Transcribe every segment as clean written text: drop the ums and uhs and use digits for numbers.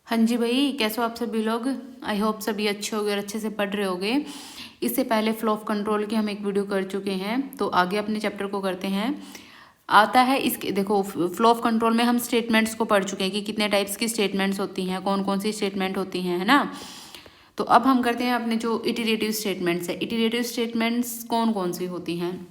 हाँ जी भाई, कैसे हो आप सभी लोग। आई होप सभी अच्छे होंगे और अच्छे से पढ़ रहे होंगे। इससे पहले फ्लो ऑफ कंट्रोल की हम एक वीडियो कर चुके हैं, तो आगे अपने चैप्टर को करते हैं। आता है इसके, देखो फ्लो ऑफ कंट्रोल में हम स्टेटमेंट्स को पढ़ चुके हैं कि कितने टाइप्स की स्टेटमेंट्स होती हैं, कौन कौन सी स्टेटमेंट होती हैं, है ना। तो अब हम करते हैं अपने जो इटरेटिव स्टेटमेंट्स है। इटरेटिव स्टेटमेंट्स कौन कौन सी होती हैं।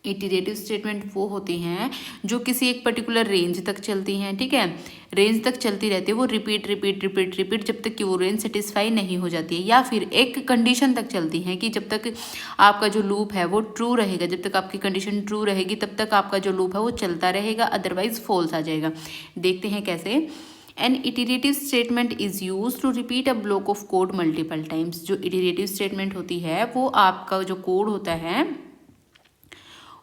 इटरेटिव स्टेटमेंट वो होती हैं जो किसी एक पर्टिकुलर रेंज तक चलती हैं, ठीक है। रेंज तक चलती रहती है, वो रिपीट रिपीट रिपीट रिपीट जब तक कि वो रेंज सेटिस्फाई नहीं हो जाती है, या फिर एक कंडीशन तक चलती हैं कि जब तक आपका जो लूप है वो ट्रू रहेगा, जब तक आपकी कंडीशन ट्रू रहेगी तब तक आपका जो लूप है वो चलता रहेगा, अदरवाइज फॉल्स आ जाएगा। देखते हैं कैसे। An iterative statement is use to repeat a block of code multiple times. जो इटरेटिव स्टेटमेंट होती है वो आपका जो कोड होता है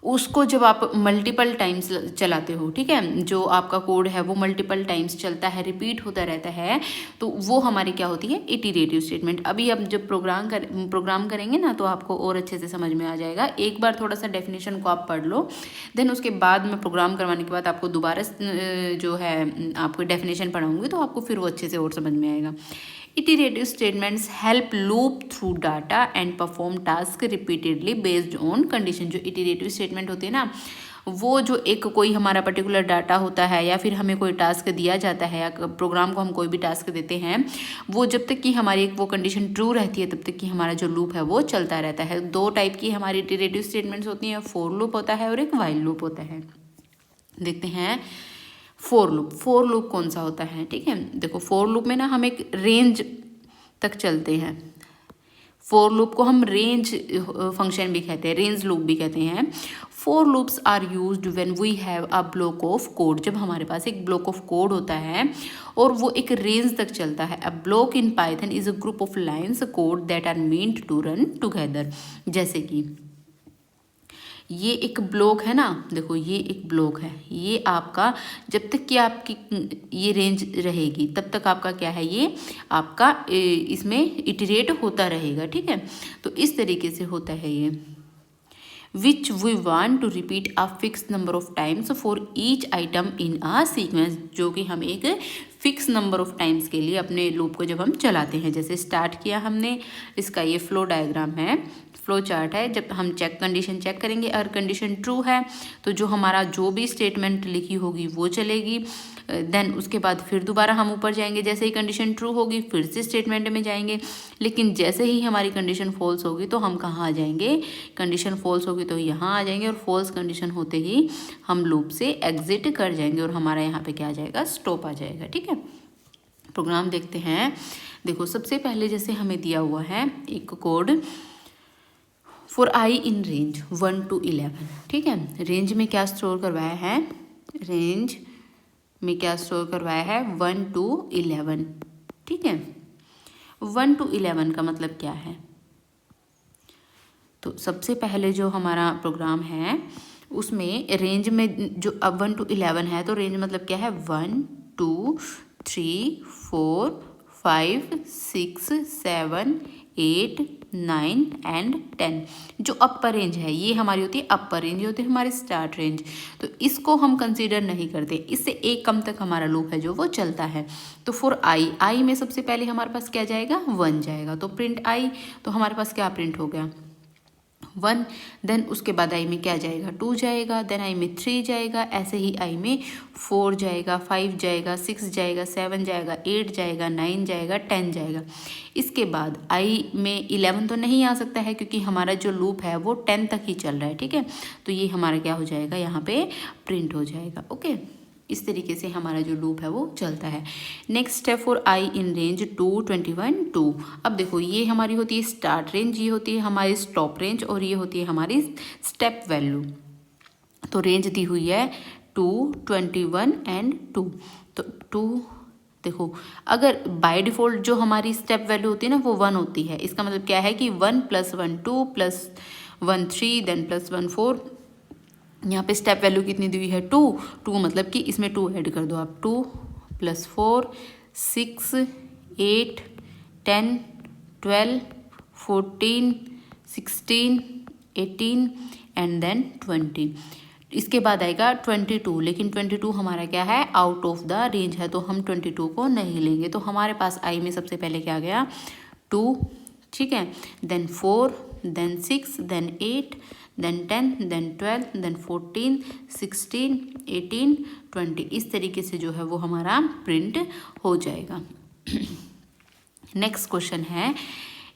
उसको जब आप मल्टीपल टाइम्स चलाते हो, ठीक है, जो आपका कोड है वो मल्टीपल टाइम्स चलता है, रिपीट होता रहता है, तो वो हमारी क्या होती है, इटरेटिव स्टेटमेंट। अभी अब जब प्रोग्राम करेंगे ना तो आपको और अच्छे से समझ में आ जाएगा। एक बार थोड़ा सा डेफिनेशन को आप पढ़ लो, देन उसके बाद में प्रोग्राम करवाने के बाद आपको दोबारा जो है आपको डेफिनेशन पढ़ाऊंगी तो आपको फिर वो अच्छे से और समझ में आएगा। Iterative statements help loop through data and perform task repeatedly based on condition। जो iterative statement होती है ना, वो जो एक कोई हमारा पर्टिकुलर डाटा होता है या फिर हमें कोई टास्क दिया जाता है या प्रोग्राम को हम कोई भी टास्क देते हैं, वो जब तक कि हमारी एक वो कंडीशन ट्रू रहती है तब तक कि हमारा जो लूप है वो चलता रहता है। दो टाइप की हमारी इटरेटिव स्टेटमेंट्स होती हैं, फोर लूप होता है और एक वाइल लूप होता है। देखते हैं फोर लूप कौन सा होता है, ठीक है। देखो फोर लूप में ना हम एक रेंज तक चलते हैं। फोर लूप को हम रेंज फंक्शन भी कहते हैं, रेंज लूप भी कहते हैं। For loops are used when we have a block of code. जब हमारे पास एक ब्लॉक ऑफ कोड होता है और वो एक रेंज तक चलता है। A block in Python is a group of lines code that are meant to run together. जैसे कि ये एक ब्लॉक है ना, देखो ये एक ब्लॉक है, ये आपका जब तक कि आपकी ये रेंज रहेगी तब तक आपका क्या है, ये आपका इसमें इटरेट होता रहेगा, ठीक है। तो इस तरीके से होता है ये। Which we want to repeat a fix number of times for each item in a sequence. जो कि हम एक फिक्स नंबर ऑफ टाइम्स के लिए अपने लूप को जब हम चलाते हैं, जैसे स्टार्ट किया हमने, इसका ये फ्लो डायग्राम है, फ्लो चार्ट है। जब हम कंडीशन चेक करेंगे, अगर कंडीशन ट्रू है तो जो हमारा जो भी स्टेटमेंट लिखी होगी वो चलेगी। देन उसके बाद फिर दोबारा हम ऊपर जाएंगे, जैसे ही कंडीशन ट्रू होगी फिर से स्टेटमेंट में जाएंगे। लेकिन जैसे ही हमारी कंडीशन फॉल्स होगी तो हम कहाँ आ जाएंगे, कंडीशन फॉल्स होगी तो यहाँ आ जाएंगे, और फॉल्स कंडीशन होते ही हम लूप से एग्जिट कर जाएंगे और हमारा यहाँ पे क्या आ जाएगा, स्टॉप आ जाएगा, ठीक है। प्रोग्राम देखते हैं। देखो सबसे पहले जैसे हमें दिया हुआ है एक code for i in range 1 to 11, ठीक है। रेंज में क्या स्टोर करवाया है, रेंज में क्या स्टोर करवाया है, 1 to 11, ठीक है। 1 to 11 का मतलब क्या है, तो सबसे पहले जो हमारा प्रोग्राम है उसमें रेंज में जो अब 1 to 11 है, तो रेंज मतलब क्या है, 1 2 3 4 5 6 7 8 9 एंड 10। जो अपर रेंज है ये हमारी होती है अपर रेंज, ये होती है हमारी स्टार्ट रेंज। तो इसको हम कंसीडर नहीं करते, इससे एक कम तक हमारा लूप है जो वो चलता है। तो फॉर आई में सबसे पहले हमारे पास क्या जाएगा, 1 जाएगा, तो प्रिंट आई, तो हमारे पास क्या प्रिंट हो गया, 1। देन उसके बाद आई में क्या जाएगा, 2 जाएगा, देन आई में 3 जाएगा, ऐसे ही आई में 4 जाएगा, 5 जाएगा, 6 जाएगा, 7 जाएगा, 8 जाएगा, 9 जाएगा, 10 जाएगा। इसके बाद आई में 11 तो नहीं आ सकता है क्योंकि हमारा जो लूप है वो 10 तक ही चल रहा है, ठीक है। तो ये हमारा क्या हो जाएगा, यहाँ पे प्रिंट हो जाएगा, ओके। इस तरीके से हमारा जो लूप है वो चलता है। Next step for i in range 2 21 2। अब देखो ये हमारी होती है स्टार्ट रेंज, ये होती है हमारी स्टॉप रेंज, और ये होती है हमारी स्टेप वैल्यू। तो रेंज दी हुई है 2 21 एंड 2। तो 2 देखो, अगर बाय डिफ़ॉल्ट जो हमारी स्टेप वैल्यू होती है ना वो 1 होती है, इसका मतलब क्या है कि 1 + 1 2 + 1 3 देन +1 4। यहाँ पे स्टेप वैल्यू कितनी दी हुई है, 2 मतलब कि इसमें 2 ऐड कर दो आप, 2 + 4 6 8 10 12 14 16 18 एंड देन 20। इसके बाद आएगा 22, लेकिन 22 हमारा क्या है, आउट ऑफ द रेंज है, तो हम 22 को नहीं लेंगे। तो हमारे पास आई में सबसे पहले क्या आ गया, 2, ठीक है, then 4, then 6, then 8, then 10, then 12, then 14, 16, 18, 20, इस तरीके से जो है वो हमारा प्रिंट हो जाएगा। नेक्स्ट क्वेश्चन है,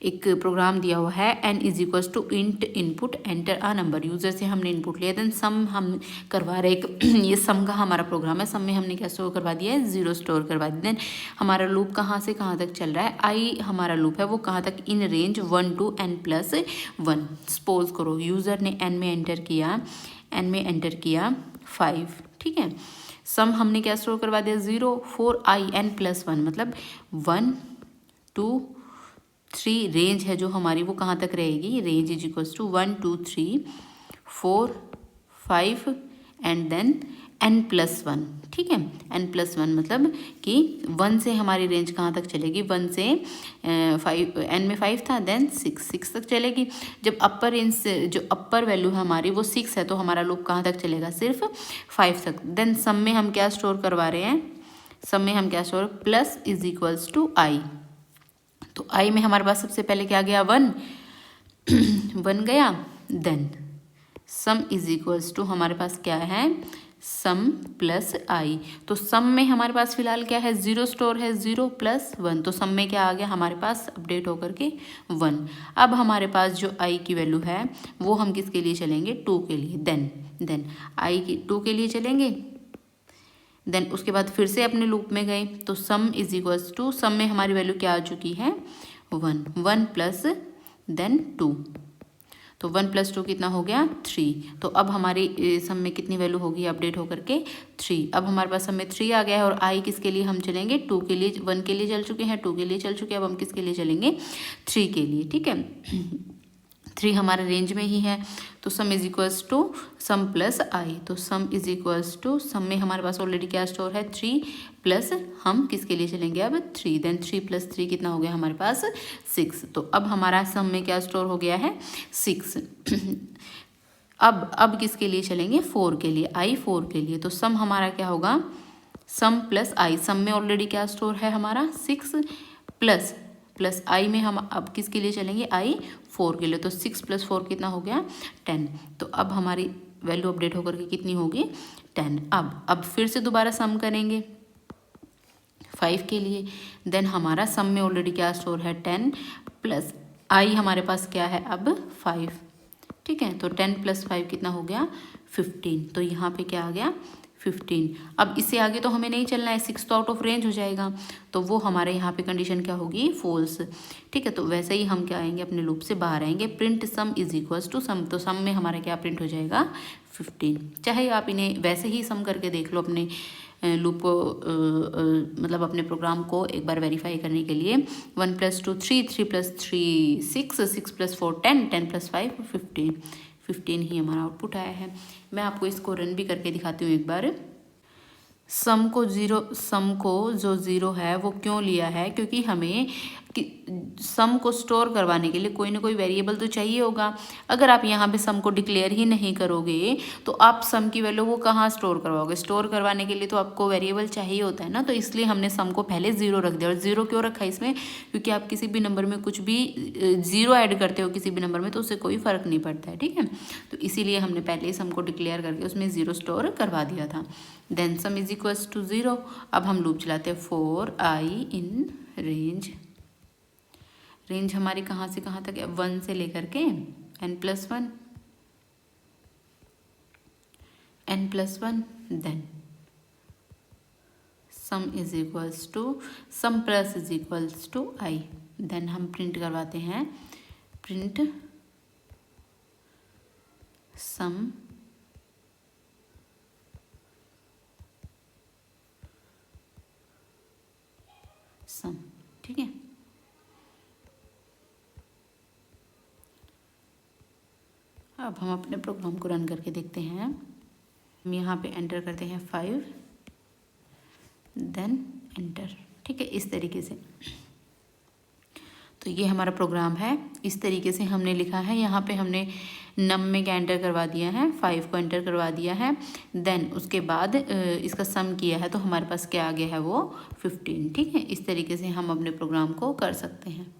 एक प्रोग्राम दिया हुआ है n is equals to int input enter a number, user से हमने इनपुट लिया, देन सम हम करवा रहे एक ये सम का हमारा प्रोग्राम है, सम में हमने क्या स्टोर करवा दिया है, 0 स्टोर करवा दिया। देन हमारा लूप कहाँ से कहाँ तक चल रहा है, आई हमारा लूप है वो कहाँ तक, in range 1 to n+1। Suppose करो यूज़र ने n में एंटर किया 5, ठीक है, सम हमने क्या स्टोर करवा दिया, 0 4 i n+1, मतलब 1 2 3, रेंज है जो हमारी वो कहाँ तक रहेगी, range is equals to 1 2 3 4 5 and then n+1, ठीक है, n+1 मतलब कि 1 से हमारी रेंज कहाँ तक चलेगी, 1 से 5, n में 5 था, देन 6 तक चलेगी। जब अपर रेंज से जो अपर वैल्यू है हमारी वो 6 है, तो हमारा लूप कहाँ तक चलेगा, सिर्फ 5 तक। देन सम में हम क्या स्टोर करवा रहे हैं, सम में हम क्या store, plus is equals to I, तो आई में हमारे पास सबसे पहले क्या गया, 1 1 गया, then sum is equals to हमारे पास क्या है, सम प्लस आई, तो सम में हमारे पास फिलहाल क्या है, 0 स्टोर है, 0 + 1, तो सम में क्या आ गया हमारे पास, अपडेट होकर के 1। अब हमारे पास जो आई की वैल्यू है वो हम किसके लिए चलेंगे, 2 के लिए, देन आई की 2 के लिए चलेंगे, देन उसके बाद फिर से अपने लूप में गए, तो sum is equals to, sum में हमारी वैल्यू क्या आ चुकी है, 1 प्लस देन 2, तो 1 + 2 कितना हो गया, 3, तो अब हमारी सम में कितनी वैल्यू होगी, अपडेट होकर के 3। अब हमारे पास सम में 3 आ गया है, और आई किसके लिए हम चलेंगे, 2 के लिए, 1 के लिए चल चुके हैं, 2 के लिए चल चुके हैं, अब हम किसके लिए चलेंगे, 3 के लिए, ठीक है, 3 हमारे रेंज में ही है, तो sum is equals to sum plus I, तो sum is equals to, sum में हमारे पास ऑलरेडी क्या स्टोर है, 3 प्लस हम किसके लिए चलेंगे अब 3, देन 3 + 3 कितना हो गया हमारे पास 6, तो अब हमारा सम में क्या स्टोर हो गया है 6। अब किसके लिए चलेंगे, 4 के लिए, आई 4 के लिए, तो सम हमारा क्या होगा, सम प्लस आई, सम में ऑलरेडी क्या स्टोर है हमारा 6 प्लस आई में हम अब किसके लिए चलेंगे, आई 4 के लिए, तो 6 + 4 कितना हो गया 10, तो अब हमारी वैल्यू अपडेट होकर के कितनी होगी 10। अब फिर से दोबारा सम करेंगे 5 के लिए, देन हमारा सम में ऑलरेडी क्या स्टोर है 10 प्लस आई हमारे पास क्या है अब 5, ठीक है, तो 10 + 5 कितना हो गया 15, तो यहाँ पे क्या आ गया 15। अब इससे आगे तो हमें नहीं चलना है, 6 तो आउट ऑफ रेंज हो जाएगा, तो वो हमारे यहाँ पे कंडीशन क्या होगी, फॉल्स, ठीक है, तो वैसे ही हम क्या आएंगे, अपने लूप से बाहर आएंगे, print sum is equals to sum, तो सम में हमारा क्या प्रिंट हो जाएगा 15। चाहे आप इन्हें वैसे ही सम करके देख लो अपने लूप को, मतलब अपने प्रोग्राम को एक बार वेरीफाई करने के लिए, 1 + 2 3, 3 + 3 6, 6 + 4 10, 10 + 5 15, 15 ही हमारा आउटपुट आया है। मैं आपको इसको रन भी करके दिखाती हूँ एक बार। सम को जो 0 है वो क्यों लिया है, क्योंकि हमें सम को स्टोर करवाने के लिए कोई ना कोई वेरिएबल तो चाहिए होगा। अगर आप यहाँ पे सम को डिक्लेयर ही नहीं करोगे तो आप सम की वैल्यू वो कहाँ स्टोर करवाओगे, स्टोर करवाने के लिए तो आपको वेरिएबल चाहिए होता है ना, तो इसलिए हमने सम को पहले 0 रख दिया। और 0 क्यों रखा है इसमें, क्योंकि आप किसी भी नंबर में कुछ भी 0 ऐड करते हो किसी भी नंबर में तो उससे कोई फ़र्क नहीं पड़ता है, ठीक है, तो इसीलिए हमने पहले ही सम को डिक्लेयर करके उसमें 0 स्टोर करवा दिया था। Then sum is equals to 0। अब हम लूप चलाते हैं 4i इन रेंज हमारी कहाँ से कहाँ तक है, 1 से लेकर के n+1 then sum is equals to sum plus is equals to i, then हम प्रिंट करवाते हैं, प्रिंट सम ठीक है। अब हम अपने प्रोग्राम को रन करके देखते हैं। हम यहाँ पे एंटर करते हैं 5, देन एंटर, ठीक है, इस तरीके से। तो ये हमारा प्रोग्राम है, इस तरीके से हमने लिखा है। यहाँ पे हमने नम में क्या एंटर करवा दिया है, 5 को एंटर करवा दिया है। देन उसके बाद इसका सम किया है तो हमारे पास क्या आ गया है वो 15। ठीक है, इस तरीके से हम अपने प्रोग्राम को कर सकते हैं।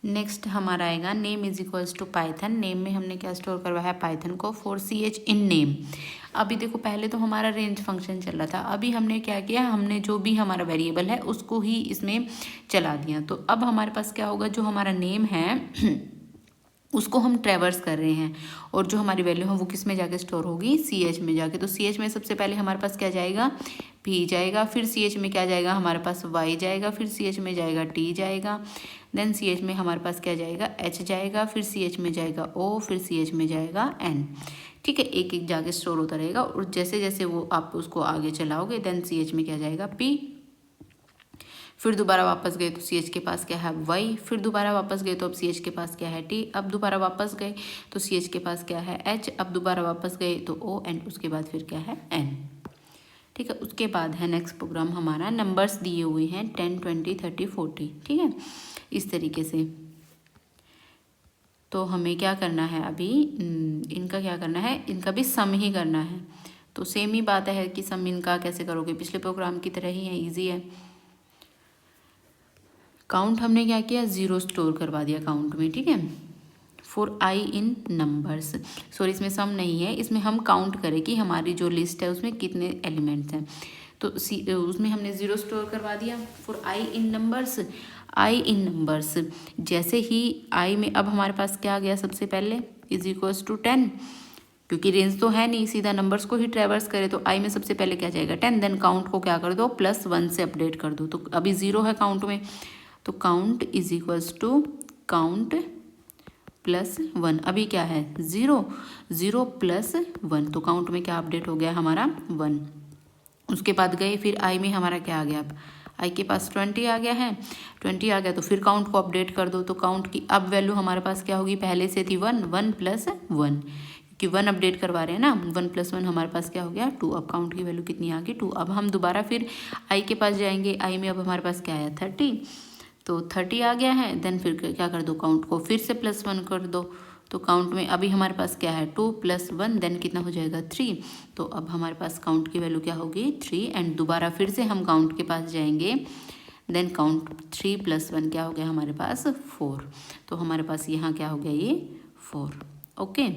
नेक्स्ट हमारा आएगा name is equals to Python. Name में हमने क्या स्टोर करवाया है, पाइथन को, फॉर ch इन नेम। अभी देखो पहले तो हमारा रेंज फंक्शन चल रहा था, अभी हमने क्या किया, हमने जो भी हमारा वेरिएबल है उसको ही इसमें चला दिया। तो अब हमारे पास क्या होगा, जो हमारा नेम है उसको हम ट्रैवर्स कर रहे हैं और जो हमारी वैल्यू है वो किस में जाके स्टोर होगी, ch में जाके। तो ch में सबसे पहले हमारे पास क्या जाएगा, p जाएगा, फिर ch में क्या जाएगा हमारे पास y जाएगा, फिर ch में जाएगा t जाएगा, देन ch में हमारे पास क्या जाएगा h जाएगा, फिर ch में जाएगा o, फिर ch में जाएगा n। ठीक है, एक एक जाके स्टोर होता रहेगा और जैसे जैसे वो आप उसको आगे चलाओगे देन ch में क्या जाएगा p, फिर दोबारा वापस गए तो ch के पास क्या है y, फिर दोबारा वापस गए तो अब ch के पास क्या है t, अब दोबारा वापस गए तो ch के पास क्या है h, अब दोबारा वापस गए तो o, एंड उसके बाद फिर क्या है n। ठीक है, उसके बाद है नेक्स्ट प्रोग्राम हमारा, नंबर्स दिए हुए हैं 10, 20, 30, 40। ठीक है, इस तरीके से। तो हमें क्या करना है अभी, इनका क्या करना है, इनका भी सम ही करना है। तो सेम ही बात है कि सम इनका कैसे करोगे, पिछले प्रोग्राम की तरह ही है, ईजी है। काउंट हमने क्या किया, 0 स्टोर करवा दिया काउंट में। ठीक है, for i in numbers, sorry इसमें सम नहीं है, इसमें हम काउंट करें कि हमारी जो लिस्ट है उसमें कितने एलिमेंट्स हैं। तो उसमें हमने 0 स्टोर करवा दिया। For i in numbers, I in numbers, जैसे ही आई में अब हमारे पास क्या आ गया, सबसे पहले इज इक्वल्स टू 10, क्योंकि रेंज तो है नहीं, सीधा नंबर्स को ही ट्रेवर्स करे। तो आई में सबसे पहले क्या जाएगा 10, देन काउंट को क्या कर दो +1 से अपडेट कर दो। तो अभी 0 है काउंट में, तो count is equals to count +1। अभी क्या है 0, 0 + 1, तो काउंट में क्या अपडेट हो गया हमारा 1। उसके बाद गए फिर आई में हमारा क्या आ गया, अब आई के पास 20 आ गया है, 20 आ गया तो फिर काउंट को अपडेट कर दो। तो काउंट की अब वैल्यू हमारे पास क्या होगी, पहले से थी 1, 1 + 1, क्योंकि 1 अपडेट करवा रहे हैं ना, 1 + 1 हमारे पास क्या हो गया 2। अब काउंट की वैल्यू कितनी आ गई 2। अब हम दोबारा फिर आई के पास जाएंगे, आई में अब हमारे पास क्या आया 30, तो 30 आ गया है। देन फिर क्या कर दो, काउंट को फिर से +1 कर दो। तो काउंट में अभी हमारे पास क्या है 2 + 1, देन कितना हो जाएगा 3। तो अब हमारे पास काउंट की वैल्यू क्या होगी 3, एंड दोबारा फिर से हम काउंट के पास जाएंगे, देन काउंट 3 + 1 क्या हो गया हमारे पास 4। तो हमारे पास यहाँ क्या हो गया ये 4। ओके,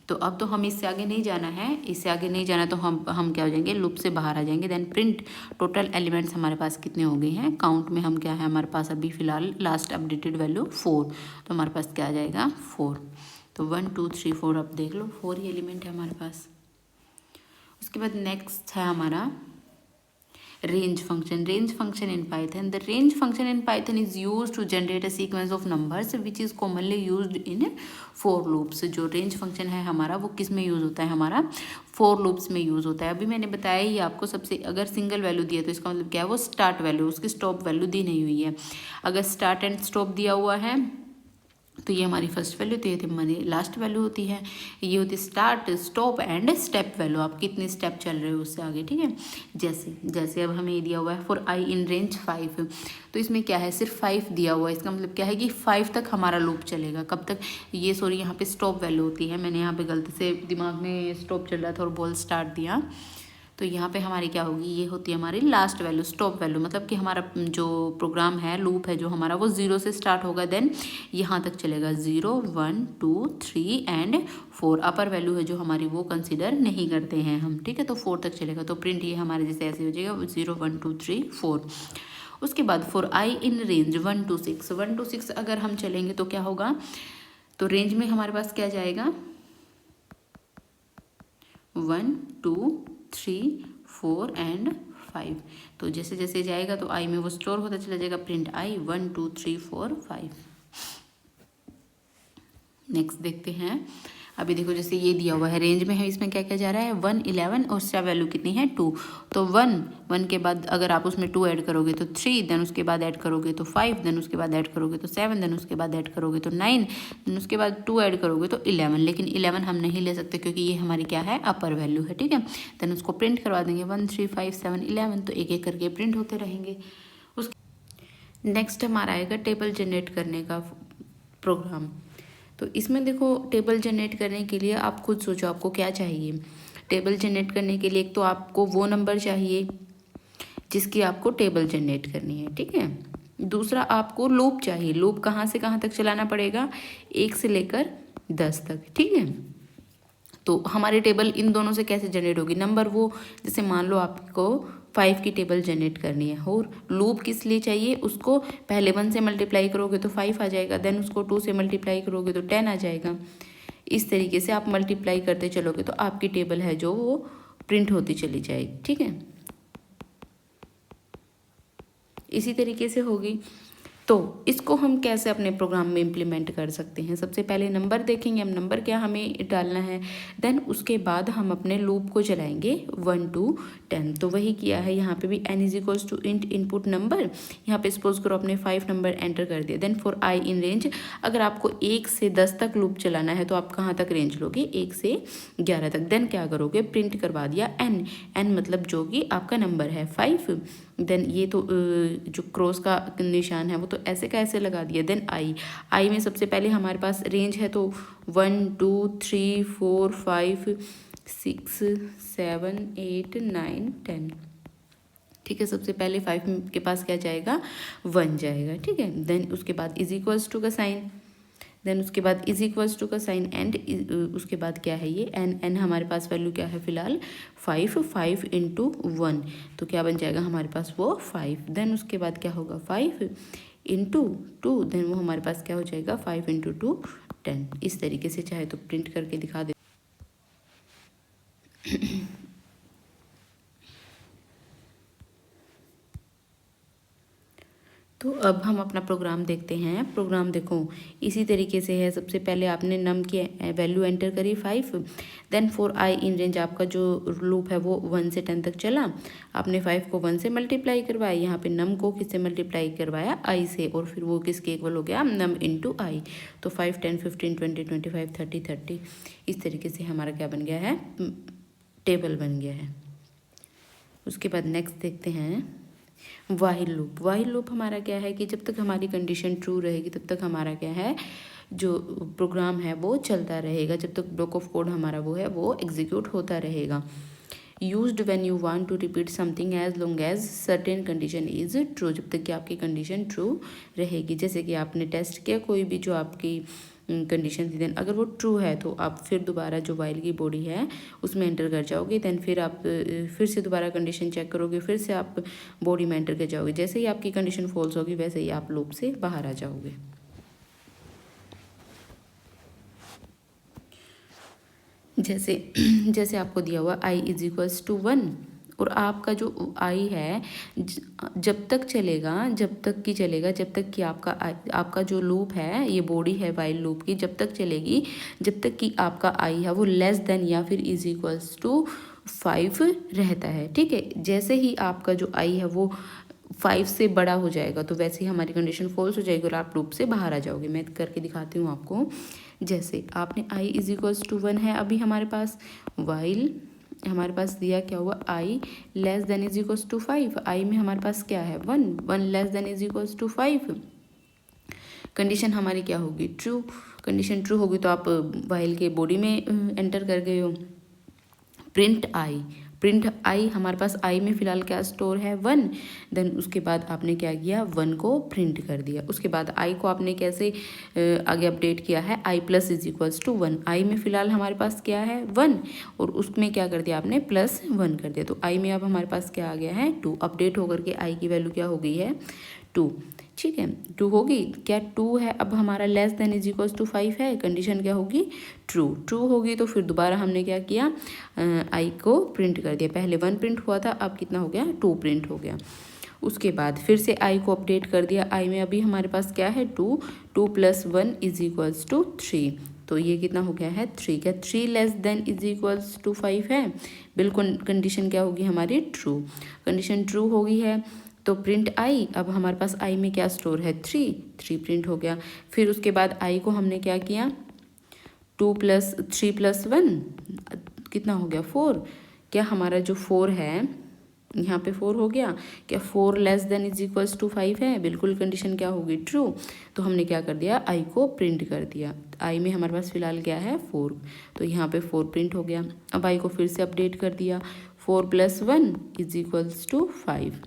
तो अब तो हम इससे आगे नहीं जाना है, इससे आगे नहीं जाना तो हम क्या हो जाएंगे, लूप से बाहर आ जाएंगे। देन प्रिंट टोटल एलिमेंट्स हमारे पास कितने हो गए हैं, काउंट में हम क्या है हमारे पास अभी फिलहाल लास्ट अपडेटेड वैल्यू 4, तो हमारे पास क्या आ जाएगा 4। तो 1 2 3 4, अब देख लो 4 ही एलिमेंट है हमारे पास। उसके बाद नेक्स्ट है हमारा range function. Range function in Python, the range function in Python is used to generate a sequence of numbers which is commonly used in for loops. जो range function है हमारा वो किस में यूज़ होता है, हमारा for loops में यूज़ होता है। अभी मैंने बताया ही आपको, सबसे अगर सिंगल वैल्यू दिया तो इसका मतलब क्या है, वो स्टार्ट वैल्यू, उसकी स्टॉप वैल्यू दी नहीं हुई है। अगर स्टार्ट एंड स्टॉप दिया हुआ है तो ये हमारी फर्स्ट वैल्यू, तो ये हमारी लास्ट वैल्यू होती है। ये होती start, stop and step value, आप कितने स्टेप चल रहे हो उससे आगे। ठीक है, जैसे अब हमें ये दिया हुआ है फॉर आई इन रेंज 5, तो इसमें क्या है सिर्फ 5 दिया हुआ है। इसका मतलब क्या है कि 5 तक हमारा लूप चलेगा। कब तक, ये सॉरी यहाँ पे स्टॉप वैल्यू होती है, मैंने यहाँ पे गलती से दिमाग में स्टॉप चल रहा था और बोल स्टार्ट दिया। तो यहाँ पे हमारी क्या होगी, ये होती है हमारी लास्ट वैल्यू, स्टॉप वैल्यू। मतलब कि हमारा जो प्रोग्राम है, लूप है जो हमारा, वो 0 से स्टार्ट होगा, देन यहाँ तक चलेगा 0 1 2 3 एंड 4। अपर वैल्यू है जो हमारी वो कंसिडर नहीं करते हैं हम। ठीक है, तो 4 तक चलेगा। तो प्रिंट ये हमारे जैसे ऐसे हो जाएगा 0 1 2 3 4। उसके बाद for i in range 1 to 6, 1 to 6 अगर हम चलेंगे तो क्या होगा, तो रेंज में हमारे पास क्या जाएगा 1 2 3 4 एंड 5। तो जैसे जैसे जाएगा तो आई में वो स्टोर होता चला जाएगा। Print I 1 2 3 4 5। नेक्स्ट देखते हैं। अभी देखो जैसे ये दिया हुआ है रेंज में है, इसमें क्या क्या जा रहा है 1 11 और स्टेप वैल्यू कितनी है 2। तो 1 के बाद अगर आप उसमें 2 ऐड करोगे तो 3, देन उसके बाद ऐड करोगे तो 5, देन उसके बाद ऐड करोगे तो 7, देन उसके बाद ऐड करोगे तो 9, देन उसके बाद 2 ऐड करोगे तो 11। लेकिन 11 हम नहीं ले सकते क्योंकि ये हमारी क्या है अपर वैल्यू है। ठीक है, देन उसको प्रिंट करवा देंगे 1 3 5 7 11, तो एक एक करके प्रिंट होते रहेंगे। उसके नेक्स्ट हमारा आएगा टेबल जनरेट करने का प्रोग्राम। तो इसमें देखो टेबल जनरेट करने के लिए आप खुद सोचो आपको क्या चाहिए। टेबल जनरेट करने के लिए एक तो आपको वो नंबर चाहिए जिसकी आपको टेबल जनरेट करनी है, ठीक है। दूसरा आपको लूप चाहिए। लूप कहाँ से कहाँ तक चलाना पड़ेगा, 1 से लेकर 10 तक, ठीक है। तो हमारी टेबल इन दोनों से कैसे जनरेट होगी, नंबर वो, जैसे मान लो आपको 5 की टेबल जनरेट करनी है, और लूप किस लिए चाहिए, उसको पहले 1 से मल्टीप्लाई करोगे तो 5 आ जाएगा, देन उसको 2 से मल्टीप्लाई करोगे तो 10 आ जाएगा। इस तरीके से आप मल्टीप्लाई करते चलोगे तो आपकी टेबल है जो वो प्रिंट होती चली जाएगी, ठीक है। इसी तरीके से होगी। तो इसको हम कैसे अपने प्रोग्राम में इम्प्लीमेंट कर सकते हैं, सबसे पहले नंबर देखेंगे हम, नंबर क्या हमें डालना है, देन उसके बाद हम अपने लूप को चलाएंगे 1 to 10। तो वही किया है यहाँ पे भी, n is equals to int input number, यहाँ पे सपोज करो आपने 5 नंबर एंटर कर दिया, then for i in range, अगर आपको 1 से 10 तक लूप चलाना है तो आप कहाँ तक रेंज लोगे, 1 से 11 तक। देन क्या करोगे, प्रिंट करवा दिया n मतलब जो कि आपका नंबर है 5, देन ये तो जो क्रॉस का निशान है वो तो ऐसे का ऐसे लगा दिया। देन आई में सबसे पहले हमारे पास रेंज है तो 1 2 3 4 5 6 7 8 9 10, ठीक है। सबसे पहले 5 के पास क्या जाएगा, 1 जाएगा, ठीक है। देन उसके बाद इज इक्वल्स टू का साइन, देन उसके बाद इज इक्वल्स टू का साइन एंड, उसके बाद क्या है ये एन हमारे पास वैल्यू क्या है फिलहाल 5 इंटू 1, तो क्या बन जाएगा हमारे पास वो 5। देन उसके बाद क्या होगा 5 इंटू 2, देन वो हमारे पास क्या हो जाएगा 5 इंटू 2 10। इस तरीके से चाहे तो प्रिंट करके दिखा दे। तो अब हम अपना प्रोग्राम देखते हैं। प्रोग्राम देखो इसी तरीके से है, सबसे पहले आपने नम की वैल्यू एंटर करी 5, then for i in range आपका जो लूप है वो 1 से 10 तक चला, आपने 5 को 1 से मल्टीप्लाई करवाया, यहाँ पे नम को किससे मल्टीप्लाई करवाया, आई से, और फिर वो किसके इक्वल हो गया, नम इंटू आई। तो 5 10 15 20 25 30 30 इस तरीके से हमारा क्या बन गया है, टेबल बन गया है। उसके बाद नेक्स्ट देखते हैं वाइल लूप। वाइल लूप हमारा क्या है कि जब तक हमारी कंडीशन ट्रू रहेगी तब तक हमारा क्या है, जो प्रोग्राम है वो चलता रहेगा, जब तक ब्लॉक ऑफ कोड हमारा वो है वो एग्जीक्यूट होता रहेगा। Used when you want to repeat something as long as certain condition is true, जब तक कि आपकी कंडीशन ट्रू रहेगी। जैसे कि आपने टेस्ट किया कोई भी जो आपकी कंडीशन थी, देन अगर वो ट्रू है तो आप फिर दोबारा जो वाइल की बॉडी है उसमें एंटर कर जाओगे, देन फिर आप फिर से दोबारा कंडीशन चेक करोगे, फिर से आप बॉडी में एंटर कर जाओगे। जैसे ही आपकी कंडीशन फॉल्स होगी वैसे ही आप लूप से बाहर आ जाओगे। जैसे आपको दिया हुआ आई इज इक्वल्स टू 1, और आपका जो आई है जब तक कि आपका जो लूप है, ये बॉडी है वाइल लूप की, जब तक चलेगी जब तक कि आपका आई है वो लेस देन या फिर इज इक्वल्स टू 5 रहता है, ठीक है। जैसे ही आपका जो आई है वो 5 से बड़ा हो जाएगा तो वैसे ही हमारी कंडीशन फॉल्स हो जाएगी और आप लूप से बाहर आ जाओगे। मैं करके दिखाती हूँ आपको। जैसे आपने आई इज इक्वल्स टू 1 है अभी हमारे पास, वाइल हमारे पास दिया क्या हुआ, I less than is equals to 5, I में हमारे पास क्या है 1 less than is equals to 5, condition हमारी क्या होगी, ट्रू। कंडीशन ट्रू होगी तो आप वाइल के बॉडी में एंटर कर गए हो। प्रिंट आई हमारे पास आई में फ़िलहाल क्या स्टोर है 1, देन उसके बाद आपने क्या किया 1 को प्रिंट कर दिया। उसके बाद आई को आपने कैसे आगे अपडेट किया है, आई प्लस इज इक्वल्स टू 1, आई में फ़िलहाल हमारे पास क्या है 1 और उसमें क्या कर दिया आपने +1 कर दिया, तो आई में अब हमारे पास क्या आ गया है 2। अपडेट होकर के आई की वैल्यू क्या हो गई है 2, ठीक है 2 होगी क्या, 2 है अब हमारा less than is equals to 5 है, कंडीशन क्या होगी ट्रू होगी। तो फिर दोबारा हमने क्या किया, आई को प्रिंट कर दिया, पहले 1 प्रिंट हुआ था अब कितना हो गया 2 प्रिंट हो गया। उसके बाद फिर से आई को अपडेट कर दिया, आई में अभी हमारे पास क्या है 2 + 1 इज इक्वल्स टू 3, तो ये कितना हो गया है 3, क्या 3 less than is equals to 5 है, बिल्कुल कंडीशन क्या होगी हमारी ट्रू। कंडीशन ट्रू हो गई है तो प्रिंट आई, अब हमारे पास आई में क्या स्टोर है 3 प्रिंट हो गया। फिर उसके बाद आई को हमने क्या किया 2 + 3 + 1 कितना हो गया 4, क्या हमारा जो 4 है यहाँ पे 4 हो गया। क्या 4 less than is equals to 5 है? बिल्कुल कंडीशन क्या होगी? ट्रू। तो हमने क्या कर दिया, आई को प्रिंट कर दिया। आई में हमारे पास फिलहाल क्या है? 4। तो यहाँ पे 4 प्रिंट हो गया। अब आई को फिर से अपडेट कर दिया, 4 + 1 इज इक्वल्स टू 5।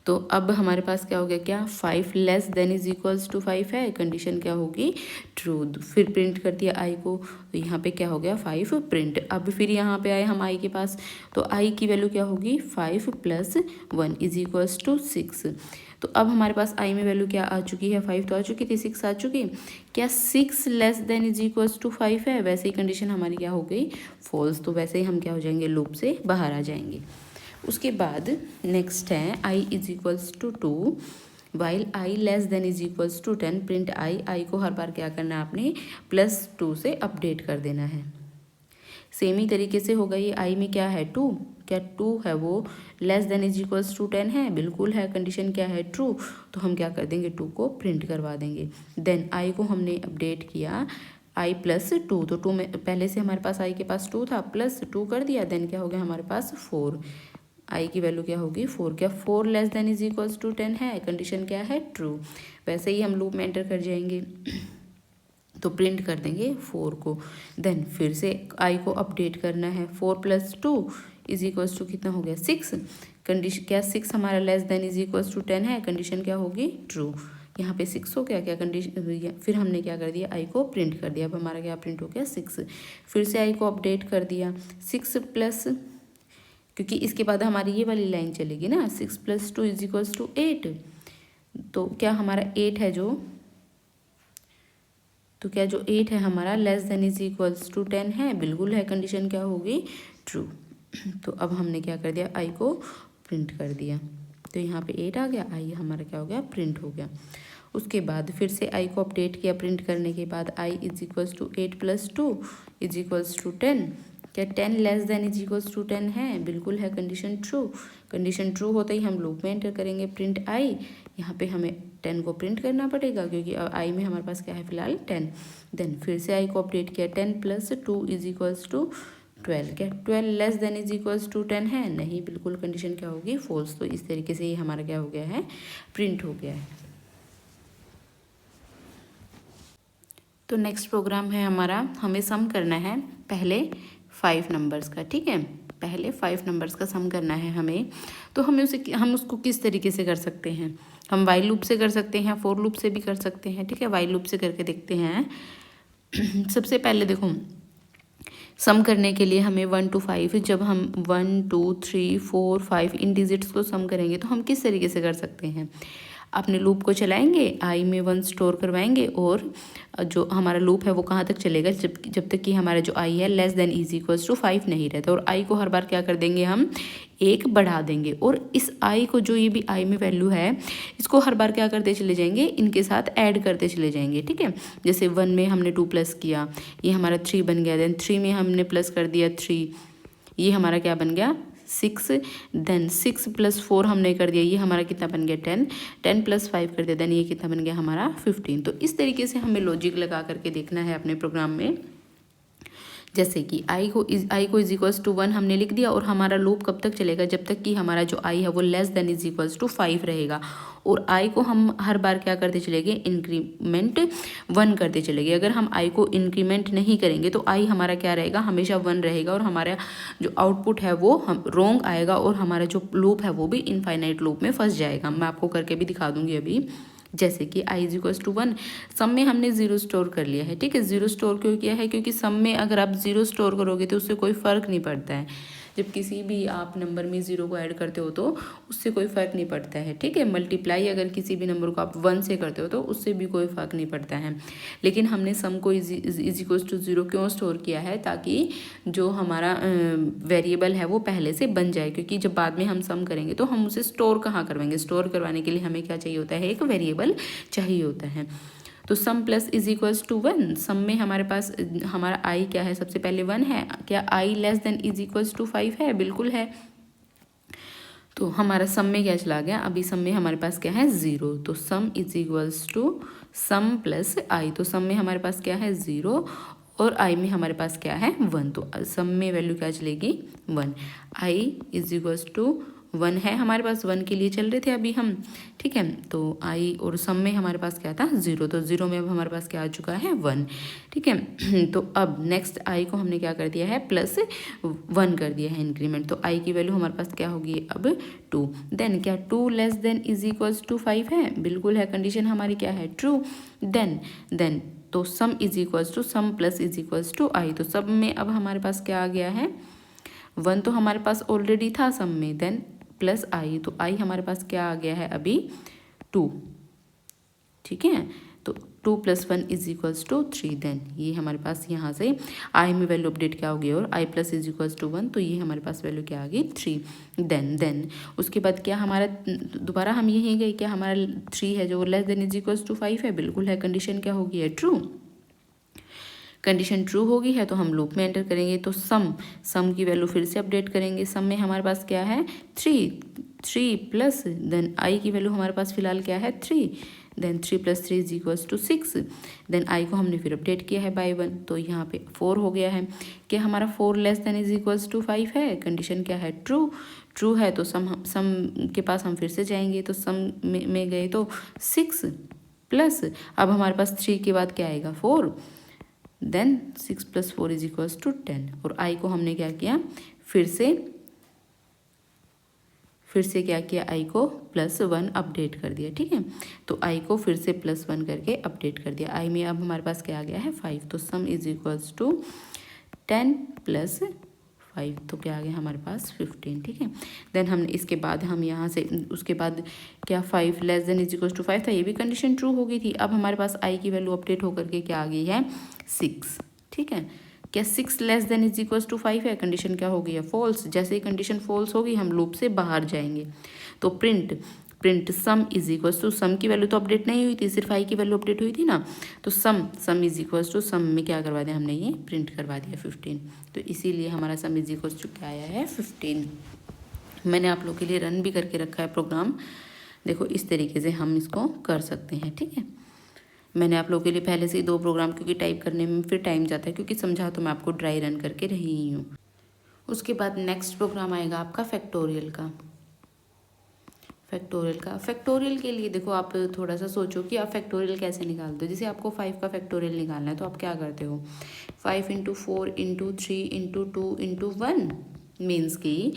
तो अब हमारे पास क्या हो गया, क्या 5 less than is equals to 5 है? कंडीशन क्या होगी? ट्रू। फिर प्रिंट कर दिया आई को, तो यहाँ पे क्या हो गया, 5 प्रिंट। अब फिर यहाँ पे आए हम आई के पास, तो आई की वैल्यू क्या होगी, 5 + 1 इज इक्वल्स टू 6। तो अब हमारे पास आई में वैल्यू क्या आ चुकी है, 5 तो आ चुकी थी, 6 आ चुकी। क्या 6 less than is equals to 5 है? वैसे ही कंडीशन हमारी क्या हो गई, फॉल्स। तो वैसे ही हम क्या हो जाएंगे, लूप से बाहर आ जाएंगे। उसके बाद नेक्स्ट है I is equals to 2 while I less than is equals to 10। Print I, I को हर बार क्या करना है आपने, +2 से अपडेट कर देना है। सेम ही तरीके से होगा ये, आई में क्या है 2, क्या 2 है वो less than is equals to 10 है? बिल्कुल है। कंडीशन क्या है, ट्रू। तो हम क्या कर देंगे, 2 को प्रिंट करवा देंगे। देन आई को हमने अपडेट किया आई +2, तो 2 में पहले से हमारे पास आई के पास 2 था, +2 कर दिया। देन क्या हो गया हमारे पास 4, आई की वैल्यू क्या होगी 4। क्या 4 less than is equals to 10 है? कंडीशन क्या है, ट्रू। वैसे ही हम लूप में एंटर कर जाएंगे, तो प्रिंट कर देंगे 4 को। देन फिर से आई को अपडेट करना है, 4 + 2 इज इक्वल्स टू कितना हो गया, 6। कंडीशन क्या 6 हमारा less than is equals to 10 है? कंडीशन क्या होगी, ट्रू। यहाँ पे 6 हो गया। क्या कंडीशन, फिर हमने क्या कर दिया, आई को प्रिंट कर दिया। अब हमारा क्या प्रिंट हो गया, 6। फिर से आई को अपडेट कर दिया, 6 प्लस, क्योंकि इसके बाद हमारी ये वाली लाइन चलेगी ना, 6 + 2 इज इक्वल्स टू 8। तो क्या हमारा 8 है जो, तो क्या जो 8 है हमारा less than is equals to 10 है? बिल्कुल है। कंडीशन क्या होगी, ट्रू। तो अब हमने क्या कर दिया, आई को प्रिंट कर दिया। तो यहाँ पे 8 आ गया, आई हमारा क्या हो गया, प्रिंट हो गया। उसके बाद फिर से आई को अपडेट किया, प्रिंट करने के बाद I is equals to 8 + 2 is equals to 10। क्या 10 less than is equals to 10 है? बिल्कुल है। Condition true. कंडीशन ट्रू होते ही हम लूप में एंटर करेंगे, प्रिंट आई। यहाँ पे हमें 10 को प्रिंट करना पड़ेगा, क्योंकि आई में हमारे पास क्या है फिलहाल 10। देन फिर से आई को अपडेट किया, 10 + 2 इज इक्वल्स टू 12। क्या 12 less than is equals to 10 है? नहीं, बिल्कुल कंडीशन क्या होगी, फॉल्स। तो इस तरीके से ये हमारा क्या हो गया है, प्रिंट हो गया है। तो नेक्स्ट प्रोग्राम है हमारा, हमें सम करना है पहले 5 नंबर्स का। ठीक है, पहले 5 नंबर्स का सम करना है हमें। तो हम उसको किस तरीके से कर सकते हैं, हम वाइल लूप से कर सकते हैं, फॉर लूप से भी कर सकते हैं। ठीक है, वाइल लूप से करके देखते हैं। सबसे पहले देखो, सम करने के लिए हमें 1 to 5, जब हम 1 2 3 4 5 इन डिजिट्स को सम करेंगे तो हम किस तरीके से कर सकते हैं, अपने लूप को चलाएंगे, आई में 1 स्टोर करवाएंगे, और जो हमारा लूप है वो कहाँ तक चलेगा, जब तक कि हमारा जो आई है less than is equals to 5 नहीं रहता। और आई को हर बार क्या कर देंगे, हम 1 बढ़ा देंगे। और इस आई को, जो ये भी आई में वैल्यू है, इसको हर बार क्या करते चले जाएंगे, इनके साथ ऐड करते चले जाएंगे। ठीक है, जैसे 1 में हमने 2 प्लस किया, ये हमारा 3 बन गया। देन 3 में हमने प्लस कर दिया 3, ये हमारा क्या बन गया 6। देन 6 + 4 हमने कर दिया, ये हमारा कितना बन गया 10। 10 + 5 कर दिया, देन ये कितना बन गया हमारा 15। तो इस तरीके से हमें लॉजिक लगा करके देखना है अपने प्रोग्राम में। जैसे कि आई को इज इक्वल्स टू 1 हमने लिख दिया, और हमारा लूप कब तक चलेगा, जब तक कि हमारा जो आई है वो less than is equals to 5 रहेगा। और आई को हम हर बार क्या करते चलेंगे, इंक्रीमेंट 1 करते चलेंगे। अगर हम आई को इंक्रीमेंट नहीं करेंगे तो आई हमारा क्या रहेगा, हमेशा 1 रहेगा, और हमारा जो आउटपुट है वो हम रॉन्ग आएगा, और हमारा जो लूप है वो भी इनफाइनाइट लूप में फंस जाएगा। मैं आपको करके भी दिखा दूंगी अभी। जैसे कि आई इज इक्वल्स टू 1, सम में हमने 0 स्टोर कर लिया है। ठीक है, 0 स्टोर क्यों किया है, क्योंकि सम में अगर आप 0 स्टोर करोगे तो उससे कोई फ़र्क नहीं पड़ता है। जब किसी भी आप नंबर में 0 को ऐड करते हो तो उससे कोई फ़र्क नहीं पड़ता है। ठीक है, मल्टीप्लाई अगर किसी भी नंबर को आप 1 से करते हो तो उससे भी कोई फ़र्क नहीं पड़ता है। लेकिन हमने सम को इज इक्वल्स टू 0 क्यों स्टोर किया है, ताकि जो हमारा वेरिएबल है वो पहले से बन जाए, क्योंकि जब बाद में हम सम करेंगे तो हम उसे स्टोर कहाँ करवाएंगे, स्टोर करवाने के लिए हमें क्या चाहिए होता है, एक वेरिएबल चाहिए होता है। तो सम प्लस इज इक्वल्स टू 1, सम में हमारे पास हमारा आई क्या है, सबसे पहले 1 है। क्या I less than is equals to 5 है, बिल्कुल है। तो हमारा सम में क्या चला गया, अभी सम में हमारे पास क्या है 0, तो sum is equals to sum plus I. तो सम में हमारे पास क्या है 0, और आई में हमारे पास क्या है 1, तो सम में वैल्यू क्या चलेगी 1। आई इज इक्वल्स टू 1 है हमारे पास, 1 के लिए चल रहे थे अभी हम, ठीक है। तो आई और सम में हमारे पास क्या था 0, तो 0 में अब हमारे पास क्या आ चुका है 1, ठीक है। तो अब नेक्स्ट आई को हमने क्या कर दिया है +1 कर दिया है इंक्रीमेंट, तो आई की वैल्यू हमारे पास क्या होगी अब 2। देन क्या 2 less than is equals to 5 है, बिल्कुल है, कंडीशन हमारी क्या है ट्रू। देन तो sum is equals to sum plus is equals to I, तो सब में अब हमारे पास क्या आ गया है 1, तो हमारे पास ऑलरेडी था सम में, देन प्लस आई, तो आई हमारे पास क्या आ गया है अभी 2, ठीक है। तो 2 + 1 इज इक्वल्स टू 3, देन ये हमारे पास यहाँ से आई में वैल्यू अपडेट क्या हो गई और आई प्लस इज इक्वल्स टू 1, तो ये हमारे पास वैल्यू क्या आ गई 3। देन उसके बाद क्या हमारा दोबारा हम यहीं गए, क्या हमारा 3 है जो less than is equals to 5 है, बिल्कुल है, कंडीशन क्या होगी है ट्रू। कंडीशन ट्रू होगी है तो हम लूप में एंटर करेंगे, तो सम की वैल्यू फिर से अपडेट करेंगे। सम में हमारे पास क्या है 3 प्लस देन आई की वैल्यू हमारे पास फिलहाल क्या है 3, then 3 + 3 is equals to 6, then I को हमने फिर अपडेट किया है बाय 1, तो यहाँ पे 4 हो गया है। क्या हमारा 4 less than is equals to 5 है, कंडीशन क्या है ट्रू है, तो सम के पास हम फिर से जाएंगे, तो सम में गए तो 6 प्लस अब हमारे पास 3 के बाद क्या आएगा 4, देन 6 + 4 इज इक्वल्स टू 10, और आई को हमने क्या किया फिर से क्या किया आई को +1 अपडेट कर दिया, ठीक है। तो आई को फिर से +1 करके अपडेट कर दिया। आई में अब हमारे पास क्या आ गया है 5, तो सम इज इक्वल्स टू 10 + 5, तो क्या आ गया हमारे पास 15, ठीक है। देन हमने इसके बाद हम यहाँ से उसके बाद क्या 5 less than is equals to 5 था, ये भी कंडीशन ट्रू हो गई थी। अब हमारे पास आई की वैल्यू अपडेट होकर के क्या आ गई है 6, ठीक है। क्या 6 less than is equals to 5 है, कंडीशन क्या हो गई है फॉल्स। जैसे ही कंडीशन फॉल्स होगी हम लूप से बाहर जाएंगे, तो print sum is equals to, sum की वैल्यू तो अपडेट नहीं हुई थी, सिर्फ आई की वैल्यू अपडेट हुई थी ना, तो sum is equals to sum में क्या करवा दिया हमने ये प्रिंट करवा दिया 15, तो इसीलिए हमारा सम इज इक्वल्स टू क्या आया है 15। मैंने आप लोग के लिए रन भी करके रखा है प्रोग्राम, देखो इस तरीके से हम इसको कर सकते हैं, ठीक है। मैंने आप लोगों के लिए पहले से ही 2 प्रोग्राम, क्योंकि टाइप करने में फिर टाइम जाता है, क्योंकि समझा तो मैं आपको ड्राई रन करके रही ही हूँ। उसके बाद नेक्स्ट प्रोग्राम आएगा आपका फैक्टोरियल के लिए देखो आप थोड़ा सा सोचो कि आप फैक्टोरियल कैसे निकालते हो। जैसे आपको 5 का फैक्टोरियल निकालना है तो आप क्या करते हो 5 × 4 × 3 × 2 × 1, मीन्स कि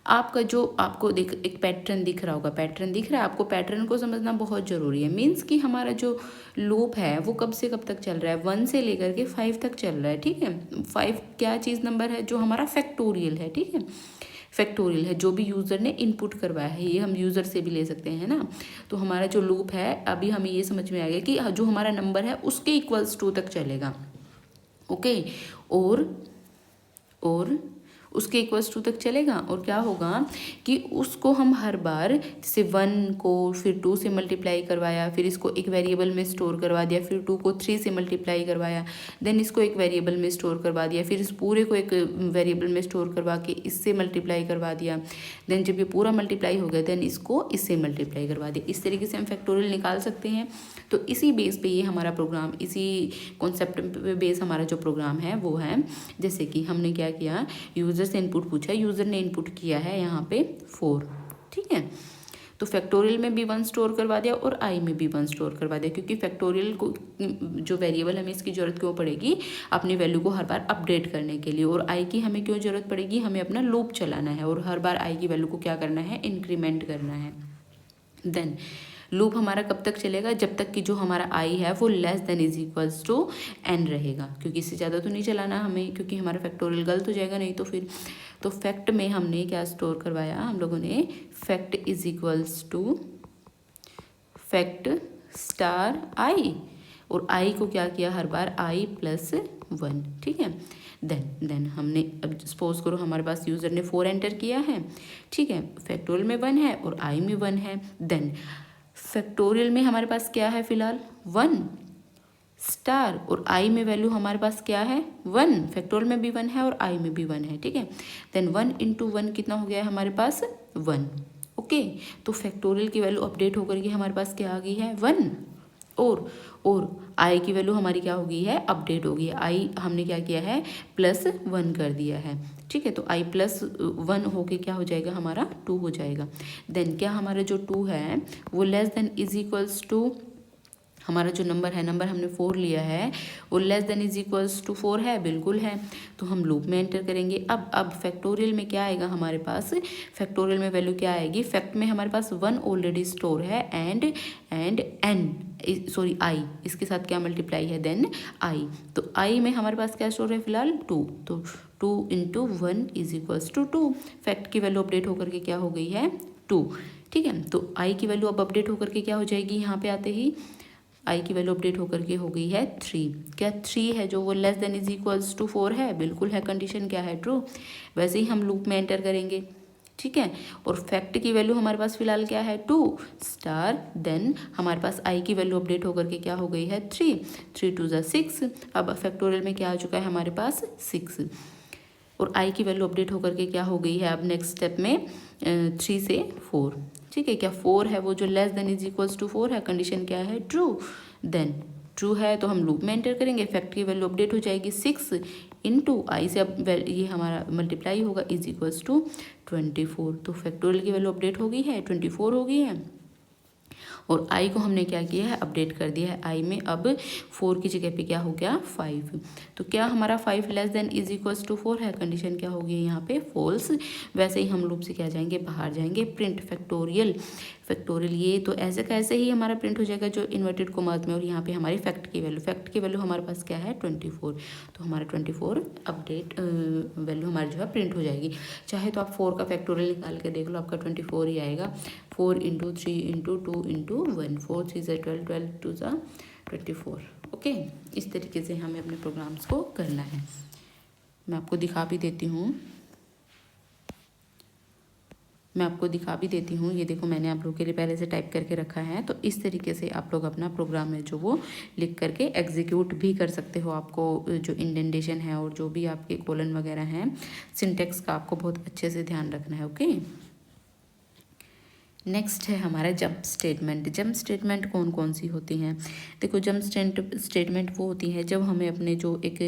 आपका जो आपको एक पैटर्न दिख रहा होगा, पैटर्न दिख रहा है आपको, पैटर्न को समझना बहुत ज़रूरी है। मीन्स कि हमारा जो लूप है वो कब से कब तक चल रहा है 1 से लेकर के 5 तक चल रहा है, ठीक है। 5 क्या चीज़ नंबर है जो हमारा फैक्टोरियल है, ठीक है। फैक्टोरियल है जो भी यूज़र ने इनपुट करवाया है, ये हम यूज़र से भी ले सकते हैं ना। तो हमारा जो लूप है अभी हमें ये समझ में आ गया कि जो हमारा नंबर है उसके इक्वल्स टू तक चलेगा, ओके। और उसके इक्वल्स टू तक चलेगा, और क्या होगा कि उसको हम हर बार जैसे 1 को फिर 2 से मल्टीप्लाई करवाया, फिर इसको एक वेरिएबल में स्टोर करवा दिया, फिर 2 को 3 से मल्टीप्लाई करवाया, देन इसको एक वेरिएबल में स्टोर करवा दिया, फिर इस पूरे को एक वेरिएबल में स्टोर करवा के इससे मल्टीप्लाई करवा दिया, देन जब ये पूरा मल्टीप्लाई हो गया देन इसको इससे मल्टीप्लाई करवा दिया। इस तरीके से हम फैक्टोरियल निकाल सकते हैं। तो इसी बेस पे ये हमारा प्रोग्राम, इसी कॉन्सेप्ट पे बेस हमारा जो प्रोग्राम है वो है। जैसे कि हमने क्या किया, यूज़र से इनपुट पूछा, यूज़र ने इनपुट किया है यहाँ पे 4, ठीक है। तो फैक्टोरियल में भी 1 स्टोर करवा दिया और आई में भी 1 स्टोर करवा दिया, क्योंकि फैक्टोरियल को जो वेरिएबल हमें इसकी ज़रूरत क्यों पड़ेगी, अपनी वैल्यू को हर बार अपडेट करने के लिए। और आई की हमें क्यों ज़रूरत पड़ेगी, हमें अपना लूप चलाना है और हर बार आई की वैल्यू को क्या करना है, इंक्रीमेंट करना है। देन लूप हमारा कब तक चलेगा, जब तक कि जो हमारा आई है वो less than is equals to n रहेगा, क्योंकि इससे ज़्यादा तो नहीं चलाना हमें, क्योंकि हमारा फैक्टोरियल गलत हो जाएगा नहीं तो फिर। तो फैक्ट में हमने क्या स्टोर करवाया, हम लोगों ने fact is equals to fact star I, और आई को क्या किया हर बार i + 1, ठीक है। देन हमने अब सपोज करो हमारे पास यूज़र ने 4 एंटर किया है, ठीक है, फैक्टोरियल में 1 है और आई में 1 है। देन फैक्टोरियल में हमारे पास क्या है फिलहाल 1 स्टार, और आई में वैल्यू हमारे पास क्या है 1, फैक्टोरियल में भी 1 है और आई में भी 1 है, ठीक है। देन 1 × 1 कितना हो गया है हमारे पास 1, ओके। तो फैक्टोरियल की वैल्यू अपडेट होकर के हमारे पास क्या आ गई है 1, और आई की वैल्यू हमारी क्या हो गई है, अपडेट हो गई है। आई हमने क्या किया है, +1 कर दिया है, ठीक है। तो आई +1 होके क्या हो जाएगा हमारा 2 हो जाएगा। देन क्या हमारा जो 2 है वो less than is equals to, हमारा जो नंबर है, नंबर हमने 4 लिया है, वो less than is equals to 4 है, बिल्कुल है। तो हम लूप में एंटर करेंगे। अब फैक्टोरियल में क्या आएगा हमारे पास, फैक्टोरियल में वैल्यू क्या आएगी, फैक्ट में हमारे पास 1 ऑलरेडी स्टोर है एंड एन सॉरी आई, इसके साथ क्या मल्टीप्लाई है, देन आई। तो आई में हमारे पास क्या स्टोर है फिलहाल 2, तो 2 × 1 इज इक्वल्स टू 2। फैक्ट की वैल्यू अपडेट होकर के क्या हो गई है 2, ठीक है। तो आई की वैल्यू अब अपडेट होकर के क्या हो जाएगी, यहाँ पे आते ही आई की वैल्यू अपडेट होकर के हो गई है 3। क्या 3 है जो वो less than is equals to 4 है, बिल्कुल है, कंडीशन क्या है, ट्रू। वैसे ही हम लूप में एंटर करेंगे, ठीक है। और फैक्ट की वैल्यू हमारे पास फिलहाल क्या है 2 स्टार, देन हमारे पास आई की वैल्यू अपडेट होकर के क्या हो गई है 3, 3 × 2 = 6। अब फैक्टोरियल में क्या आ चुका है हमारे पास 6, और आई की वैल्यू अपडेट होकर के क्या हो गई है अब नेक्स्ट स्टेप में 3 से 4, ठीक है। क्या 4 है वो जो less than is equals to 4 है, कंडीशन क्या है, ट्रू। देन ट्रू है तो हम लूप में एंटर करेंगे, फैक्ट की वैल्यू अपडेट हो जाएगी 6 × आई से, अब ये हमारा मल्टीप्लाई होगा इज इक्वल्स टू 24। तो फैक्टोरियल की वैल्यू अपडेट हो गई है 24 हो गई है, और आई को हमने क्या किया है, अपडेट कर दिया है। आई में अब 4 की जगह पे क्या हो गया 5। तो क्या हमारा 5 less than is equals to 4 है, कंडीशन क्या होगी यहाँ पे फॉल्स। वैसे ही हम लूप से क्या जाएंगे, बाहर जाएंगे, प्रिंट फैक्टोरियल। फैक्टोरियल ये तो ऐसे कैसे ही हमारा प्रिंट हो जाएगा जो इन्वर्टेड कोमास में, और यहाँ पे हमारी फैक्ट की वैल्यू हमारे पास क्या है 24। तो हमारा 24 अपडेट वैल्यू हमारी जो है प्रिंट हो जाएगी। चाहे तो आप 4 का फैक्टोरियल निकाल के देख लो, आपका 24 ही आएगा। 4 × 3 × 2 × 1, 4 3 = 12, 12 2 = 24। ओके, इस तरीके से हमें अपने प्रोग्राम्स को करना है। मैं आपको दिखा भी देती हूँ, ये देखो मैंने आप लोगों के लिए पहले से टाइप करके रखा है। तो इस तरीके से आप लोग अपना प्रोग्राम है जो वो लिख करके एग्जीक्यूट भी कर सकते हो। आपको जो इंडेंटेशन है और जो भी आपके कोलन वगैरह हैं, सिंटेक्स का आपको बहुत अच्छे से ध्यान रखना है। ओके, नेक्स्ट है हमारा जंप स्टेटमेंट। जंप स्टेटमेंट कौन कौन सी होती हैं, देखो जंप स्टेटमेंट वो होती है जब हमें अपने जो एक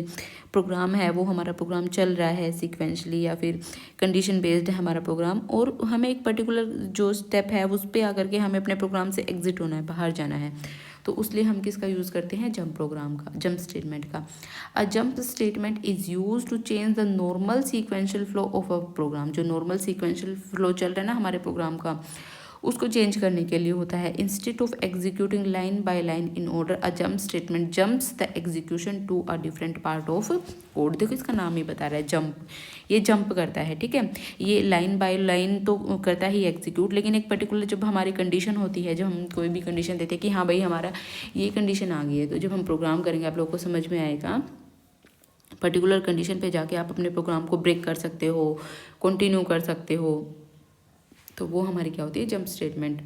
प्रोग्राम है, वो हमारा प्रोग्राम चल रहा है सीक्वेंशली या फिर कंडीशन बेस्ड है हमारा प्रोग्राम, और हमें एक पर्टिकुलर जो स्टेप है उस पर आकर के हमें अपने प्रोग्राम से एग्जिट होना है, बाहर जाना है। तो उसलिए हम किसका यूज़ करते हैं, जंप प्रोग्राम का, जंप स्टेटमेंट का। A jump statement is use to change the normal sequential flow of a program. जो नॉर्मल सीक्वेंशियल फ्लो चल रहा है ना हमारे प्रोग्राम का, उसको चेंज करने के लिए होता है। Instead of executing line by line in order, a jump statement jumps the execution to a different part of code. देखो इसका नाम ही बता रहा है जंप, ये जंप करता है, ठीक है। ये लाइन बाय लाइन तो करता ही एग्जीक्यूट, लेकिन एक पर्टिकुलर जब हमारी कंडीशन होती है, जब हम कोई भी कंडीशन देते हैं कि हाँ भाई हमारा ये कंडीशन आ गई है, तो जब हम प्रोग्राम करेंगे आप लोगों को समझ में आएगा। पर्टिकुलर कंडीशन पे जाके आप अपने प्रोग्राम को ब्रेक कर सकते हो, कंटिन्यू कर सकते हो, तो वो हमारी क्या होती है, जंप स्टेटमेंट।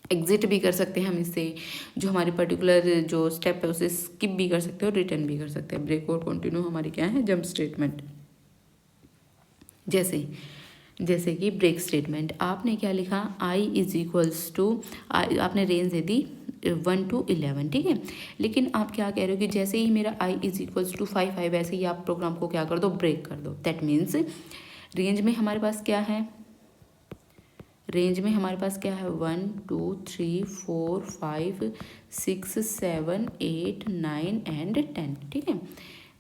एग्जिट भी कर सकते हैं हम इससे, जो हमारी पर्टिकुलर जो स्टेप है उसे स्किप भी कर सकते हो, रिटर्न भी कर सकते हैं। ब्रेक और कंटिन्यू हमारी क्या है, जंप स्टेटमेंट। जैसे कि ब्रेक स्टेटमेंट, आपने क्या लिखा, आई इज इक्वल्स टू, आपने रेंज दे दी 1 to 11, ठीक है। लेकिन आप क्या कह रहे हो कि जैसे ही मेरा आई इज इक्वल्स टू 5 है, वैसे ही आप प्रोग्राम को क्या कर दो, ब्रेक कर दो। दैट मीन्स रेंज में हमारे पास क्या है, रेंज में हमारे पास क्या है 1 2 3 4 5 6 7 8 9 एंड 10, ठीक है।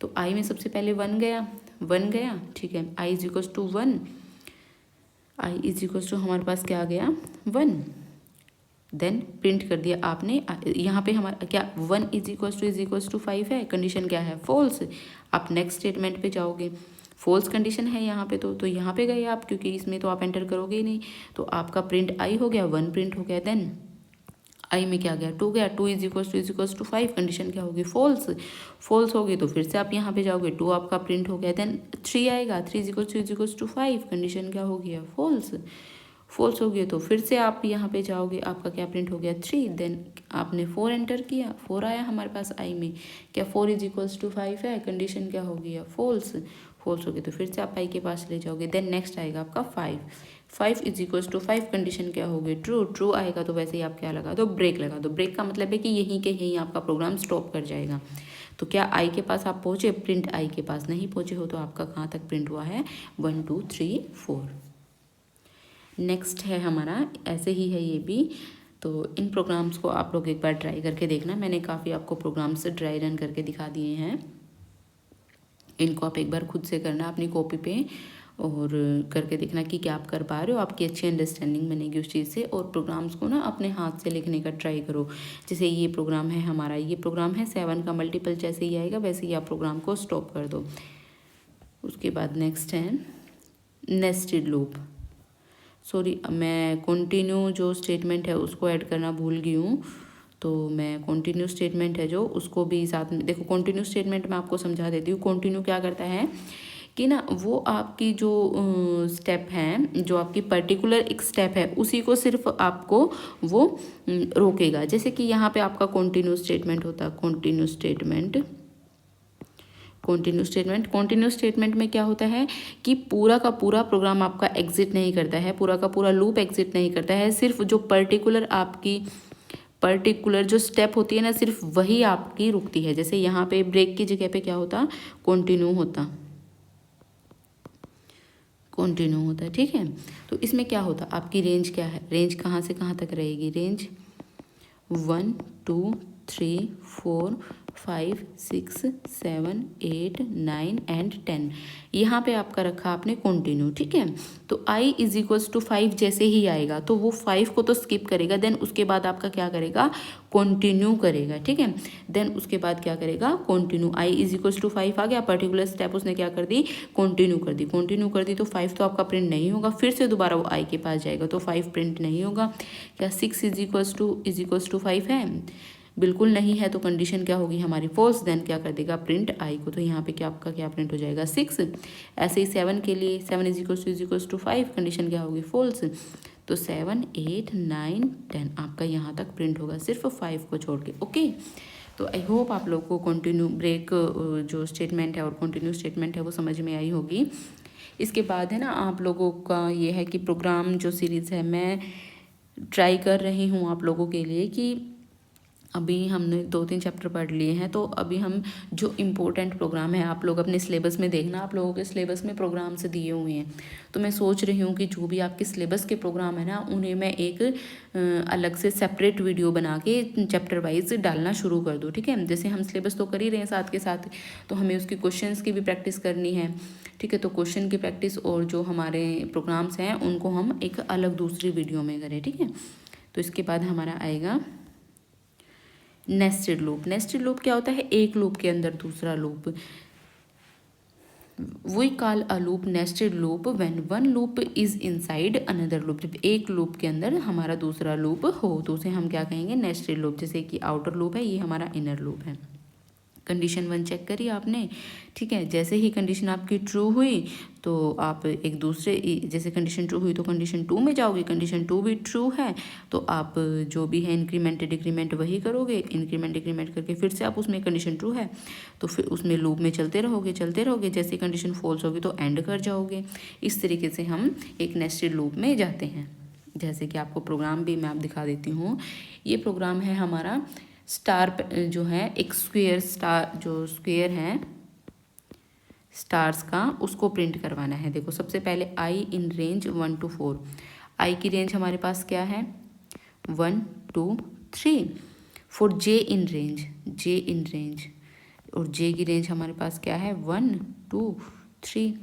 तो आई में सबसे पहले 1 गया, ठीक है। I is equals to 1, I is equals to हमारे पास क्या आ गया 1, देन प्रिंट कर दिया आपने। यहाँ पे हमारा क्या 1 इज इक्वल्स टू 5 है, कंडीशन क्या है, फॉल्स। आप नेक्स्ट स्टेटमेंट पे जाओगे, फॉल्स कंडीशन है यहाँ पे, तो यहाँ पे गए आप, क्योंकि इसमें तो आप एंटर करोगे ही नहीं। तो आपका प्रिंट आई हो गया, 1 प्रिंट हो गया, देन आई में क्या गया 2 गया, 2 इज इक्वल्स टू 5, कंडीशन क्या होगी, फॉल्स होगी। तो फिर से आप यहाँ पे जाओगे, 2 आपका प्रिंट हो गया, देन 3 आएगा, 3 इज इक्वल्स टू 5, कंडीशन क्या हो गया, फॉल्स हो गया। तो फिर से आप यहाँ पे जाओगे, आपका क्या प्रिंट हो गया 3, देन आपने 4 एंटर किया, 4 आया हमारे पास आई में, क्या 4 इज इक्वल्स टू 5 है, कंडीशन क्या हो गया, फॉल्स हो गया। तो फिर से आप आई के पास ले जाओगे, देन नेक्स्ट आएगा आपका 5 इज इक्वल्स टू 5 कंडीशन क्या होगी, ट्रू। ट्रू आएगा तो वैसे ही आप क्या लगा दो, ब्रेक लगा दो। ब्रेक का मतलब है कि यहीं के यहीं आपका प्रोग्राम स्टॉप कर जाएगा। तो क्या आई के पास आप पहुँचे, प्रिंट आई के पास नहीं पहुँचे हो तो आपका कहाँ तक प्रिंट हुआ है, 1 2 3 4। नेक्स्ट है हमारा, ऐसे ही है ये भी। तो इन प्रोग्राम्स को आप लोग एक बार ट्राई करके देखना, मैंने काफ़ी आपको प्रोग्राम्स ड्राई रन करके दिखा दिए हैं। इनको आप एक बार खुद से करना अपनी कॉपी पे और करके देखना कि क्या आप कर पा रहे हो, आपकी अच्छी अंडरस्टैंडिंग बनेगी उस चीज़ से। और प्रोग्राम्स को ना अपने हाथ से लिखने का ट्राई करो। जैसे ये प्रोग्राम है हमारा, ये प्रोग्राम है 7 का मल्टीपल जैसे ही आएगा वैसे ही आप प्रोग्राम को स्टॉप कर दो। उसके बाद नेक्स्ट है नेस्टेड लूप। सॉरी, मैं कंटिन्यू जो स्टेटमेंट है उसको ऐड करना भूल गई हूँ, तो मैं कंटिन्यू स्टेटमेंट है जो उसको भी साथ में देखो। कंटिन्यू स्टेटमेंट मैं आपको समझा देती हूँ। कंटिन्यू क्या करता है कि ना वो आपकी जो स्टेप है, जो आपकी पर्टिकुलर एक स्टेप है उसी को सिर्फ आपको वो रोकेगा। जैसे कि यहाँ पे आपका कंटिन्यू स्टेटमेंट होता है, कंटिन्यू स्टेटमेंट में क्या होता है कि पूरा का पूरा प्रोग्राम आपका एग्जिट नहीं करता है, पूरा का पूरा लूप एग्जिट नहीं करता है, सिर्फ जो पर्टिकुलर जो स्टेप होती है ना, सिर्फ वही आपकी रुकती है। जैसे यहाँ पे ब्रेक की जगह पे क्या होता, कंटिन्यू होता है, ठीक है। तो इसमें क्या होता, आपकी रेंज क्या है, रेंज कहाँ से कहाँ तक रहेगी, रेंज 1 2 3 4 5 6 7 8 9 एंड 10। यहाँ पे आपका रखा आपने कंटिन्यू, ठीक है। तो i इज इक्वल्स टू 5 जैसे ही आएगा तो वो 5 को तो स्किप करेगा, देन उसके बाद आपका क्या करेगा, कंटिन्यू करेगा, ठीक है। देन उसके बाद क्या करेगा, continue. i is equals to 5 आ गया, पर्टिकुलर स्टेप उसने क्या कर दी, कंटिन्यू कर दी। तो 5 तो आपका प्रिंट नहीं होगा, फिर से दोबारा वो i के पास जाएगा तो 5 प्रिंट नहीं होगा। क्या 6 इज इक्वल्स टू 5 है, बिल्कुल नहीं है। तो कंडीशन क्या होगी हमारी, फॉल्स। देन क्या कर देगा, प्रिंट आई को। तो यहाँ पे क्या आपका क्या प्रिंट हो जाएगा, 6। ऐसे ही 7 के लिए 7 इज इक्वल्स टू 5, कंडीशन क्या होगी, फॉल्स। तो 7 8 9 10 आपका यहाँ तक प्रिंट होगा, सिर्फ 5 को छोड़ के। ओके, तो आई होप आप लोग को कंटिन्यू ब्रेक जो स्टेटमेंट है और कंटिन्यू स्टेटमेंट है वो समझ में आई होगी। इसके बाद है ना आप लोगों का ये है कि प्रोग्राम जो सीरीज़ है मैं ट्राई कर रही हूँ आप लोगों के लिए कि अभी हमने 2-3 चैप्टर पढ़ लिए हैं, तो अभी हम जो इम्पोर्टेंट प्रोग्राम है आप लोग अपने सिलेबस में देखना, आप लोगों के सिलेबस में प्रोग्राम से दिए हुए हैं। तो मैं सोच रही हूँ कि जो भी आपके सिलेबस के प्रोग्राम है ना उन्हें मैं एक अलग से सेपरेट वीडियो बना के चैप्टर वाइज डालना शुरू कर दूँ, ठीक है। जैसे हम सिलेबस तो कर ही रहे हैं साथ के साथ, तो हमें उसकी क्वेश्चंस की भी प्रैक्टिस करनी है, ठीक है। तो क्वेश्चन की प्रैक्टिस और जो हमारे प्रोग्राम्स हैं उनको हम एक अलग दूसरी वीडियो में करें, ठीक है। तो इसके बाद हमारा आएगा नेस्टेड लूप। नेस्टेड लूप क्या होता है, एक लूप के अंदर दूसरा loop. We call a loop nested loop when one loop is inside another loop. जब एक लूप के अंदर हमारा दूसरा लूप हो तो उसे हम क्या कहेंगे, नेस्टेड लूप। जैसे कि आउटर लूप है, ये हमारा इनर लूप है। कंडीशन 1 चेक करी आपने, ठीक है। जैसे ही कंडीशन आपकी ट्रू हुई तो आप एक दूसरे, जैसे कंडीशन ट्रू हुई तो कंडीशन 2 में जाओगे, कंडीशन 2 भी ट्रू है तो आप जो भी है इंक्रीमेंट डिक्रीमेंट वही करोगे। इंक्रीमेंट डिक्रीमेंट करके फिर से आप उसमें कंडीशन ट्रू है तो फिर उसमें लूप में चलते रहोगे। जैसे कंडीशन फॉल्स होगी तो एंड कर जाओगे। इस तरीके से हम एक नेस्टेड लूप में जाते हैं। जैसे कि आपको प्रोग्राम भी मैं आप दिखा देती हूँ। ये प्रोग्राम है हमारा स्टार जो है एक स्क्वेयर, स्टार जो स्क्वेयर है स्टार्स का, उसको प्रिंट करवाना है। देखो सबसे पहले आई इन रेंज 1 to 4। आई की रेंज हमारे पास क्या है, 1 2 3। फॉर जे इन रेंज, और जे की रेंज हमारे पास क्या है, 1 2 3।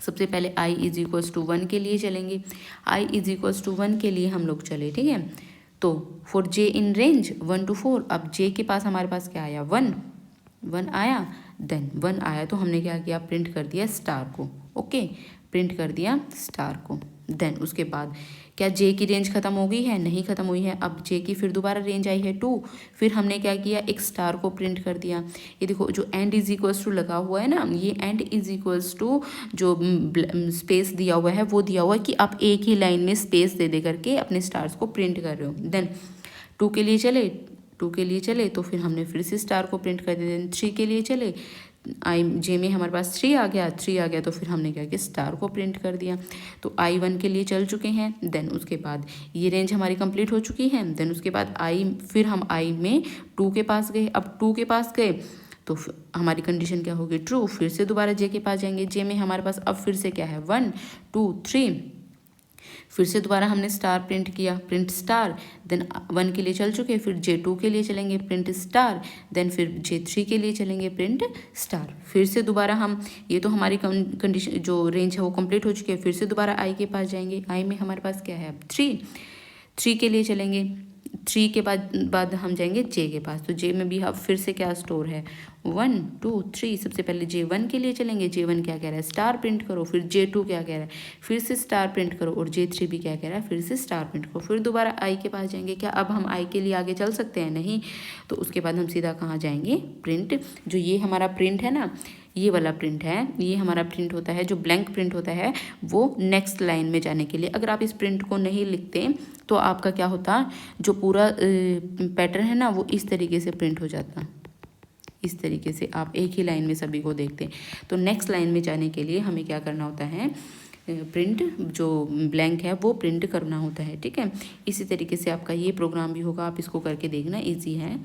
सबसे पहले आई इज इक्वल्स टू 1 के लिए चलेंगे। आई इज इक्वल्स टू 1 के लिए हम लोग चले, ठीक है। तो for J in range 1 to 4, अब जे के पास हमारे पास क्या आया, 1 आया। देन 1 आया तो हमने क्या किया, प्रिंट कर दिया स्टार को। ओके, प्रिंट कर दिया स्टार को। देन उसके बाद क्या जे की रेंज खत्म हो गई है, नहीं खत्म हुई है। अब जे की फिर दोबारा रेंज आई है 2, फिर हमने क्या किया, एक स्टार को प्रिंट कर दिया। ये देखो जो एंड इज इक्वल्स टू लगा हुआ है ना, ये एंड इज इक्वल्स टू जो स्पेस दिया हुआ है वो दिया हुआ है कि आप एक ही लाइन में स्पेस दे करके अपने स्टार्स को प्रिंट कर रहे हो। देन 2 के लिए चले तो फिर हमने फिर से स्टार को प्रिंट कर दिया। देन 3 के लिए चले, जे में हमारे पास 3 आ गया, 3 आ गया तो फिर हमने क्या किया, स्टार को प्रिंट कर दिया। तो I1 के लिए चल चुके हैं। देन उसके बाद ये रेंज हमारी कंप्लीट हो चुकी है। देन उसके बाद फिर हम I में 2 के पास गए। अब 2 के पास गए तो हमारी कंडीशन क्या होगी, ट्रू। फिर से दोबारा जे के पास जाएंगे। जे में हमारे पास अब फिर से क्या है, 1 2 3। फिर से दोबारा हमने स्टार प्रिंट किया, प्रिंट स्टार। देन 1 के लिए चल चुके, फिर J2 के लिए चलेंगे, प्रिंट स्टार। देन फिर J3 के लिए चलेंगे, प्रिंट स्टार। फिर से दोबारा हम, ये तो हमारी कंडीशन जो रेंज है वो कंप्लीट हो चुकी है। फिर से दोबारा I के पास जाएंगे। I में हमारे पास क्या है, अब 3 के लिए चलेंगे। 3 के बाद हम जाएंगे J के पास। तो J में भी अब फिर से क्या स्टोर है, 1 2 3। सबसे पहले J1 के लिए चलेंगे। J1 क्या कह रहा है, स्टार प्रिंट करो। फिर J2 क्या कह रहा है, फिर से स्टार प्रिंट करो। और J3 भी क्या कह रहा है, फिर से स्टार प्रिंट करो। फिर दोबारा I के पास जाएंगे। क्या अब हम I के लिए आगे चल सकते हैं, नहीं। तो उसके बाद हम सीधा कहाँ जाएंगे, प्रिंट। जो ये हमारा प्रिंट है ना, ये वाला प्रिंट है, ये हमारा प्रिंट होता है, जो ब्लैंक प्रिंट होता है वो नेक्स्ट लाइन में जाने के लिए। अगर आप इस प्रिंट को नहीं लिखते तो आपका क्या होता, जो पूरा पैटर्न है ना वो इस तरीके से प्रिंट हो जाता। इस तरीके से आप एक ही लाइन में सभी को देखते हैं। तो नेक्स्ट लाइन में जाने के लिए हमें क्या करना होता है, प्रिंट जो ब्लैंक है वो प्रिंट करना होता है, ठीक है। इसी तरीके से आपका ये प्रोग्राम भी होगा, आप इसको करके देखना, ईजी है।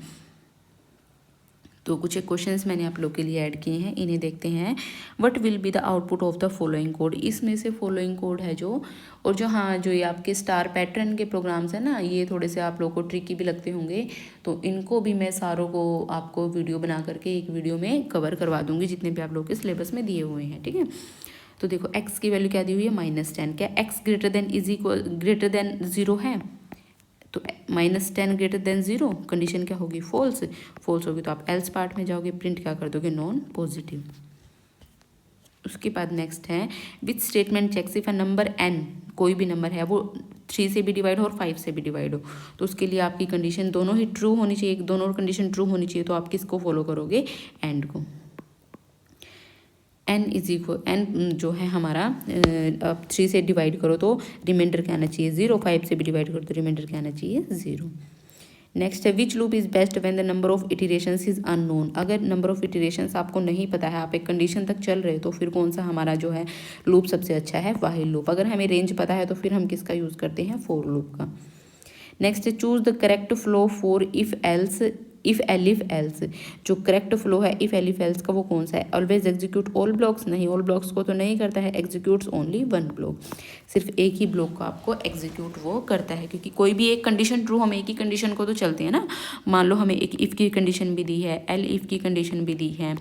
तो कुछ एक क्वेश्चंस मैंने आप लोग के लिए ऐड किए हैं, इन्हें देखते हैं। What will be the output of the following code. इसमें से फॉलोइंग कोड है जो, और जो हाँ जो ये आपके स्टार पैटर्न के प्रोग्राम्स हैं ना, ये थोड़े से आप लोग को ट्रिकी भी लगते होंगे। तो इनको भी मैं सारों को आपको वीडियो बना करके एक वीडियो में कवर करवा दूंगी, जितने भी आप लोग के सिलेबस में दिए हुए हैं, ठीक है। तो देखो x की वैल्यू क्या दी हुई है, -10। क्या x ग्रेटर देन 0 है, तो -10 ग्रेटर देन 0, कंडीशन क्या होगी, फॉल्स। फॉल्स होगी तो आप एल्स पार्ट में जाओगे, प्रिंट क्या कर दोगे, नॉन पॉजिटिव। उसके बाद नेक्स्ट है, which statement checks if a number n, कोई भी नंबर है वो 3 से भी डिवाइड हो और 5 से भी डिवाइड हो। तो उसके लिए आपकी कंडीशन दोनों ही ट्रू होनी चाहिए, दोनों कंडीशन ट्रू होनी चाहिए। तो आप किसको फॉलो करोगे, एंड को। n इज इक्वल, n जो है हमारा अब 3 से डिवाइड करो तो रिमाइंडर क्या आना चाहिए, 0। 5 से भी डिवाइड करो तो रिमाइंडर क्या आना चाहिए, 0। नेक्स्ट है, which loop is best when the number of iterations is unknown. अगर नंबर ऑफ इटरेशंस आपको नहीं पता है, आप एक कंडीशन तक चल रहे हो, तो फिर कौन सा हमारा जो है लूप सबसे अच्छा है, व्हाइल लूप। अगर हमें रेंज पता है तो फिर हम किसका यूज़ करते हैं, फॉर लूप का। नेक्स्ट है, choose the correct flow for if else. जो करेक्ट फ्लो है इफ एल्स का वो कौन सा है, ऑलवेज एग्जीक्यूट ऑल ब्लॉक्स, नहीं ऑल ब्लॉक्स को तो नहीं करता है, एग्जीक्यूट्स ओनली 1 ब्लॉक। सिर्फ एक ही ब्लॉक को आपको एग्जीक्यूट वो करता है, क्योंकि कोई भी एक कंडीशन ट्रू, हम एक ही कंडीशन को तो चलते हैं ना। मान लो हमें एक इफ़ की कंडीशन भी दी है, एल इफ़ की कंडीशन भी दी है,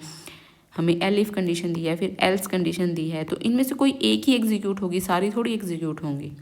हमें एल इफ कंडीशन दी है, फिर एल्स कंडीशन दी है, तो इनमें से कोई एक ही एग्जीक्यूट होगी, सारी थोड़ी एग्जीक्यूट होंगी।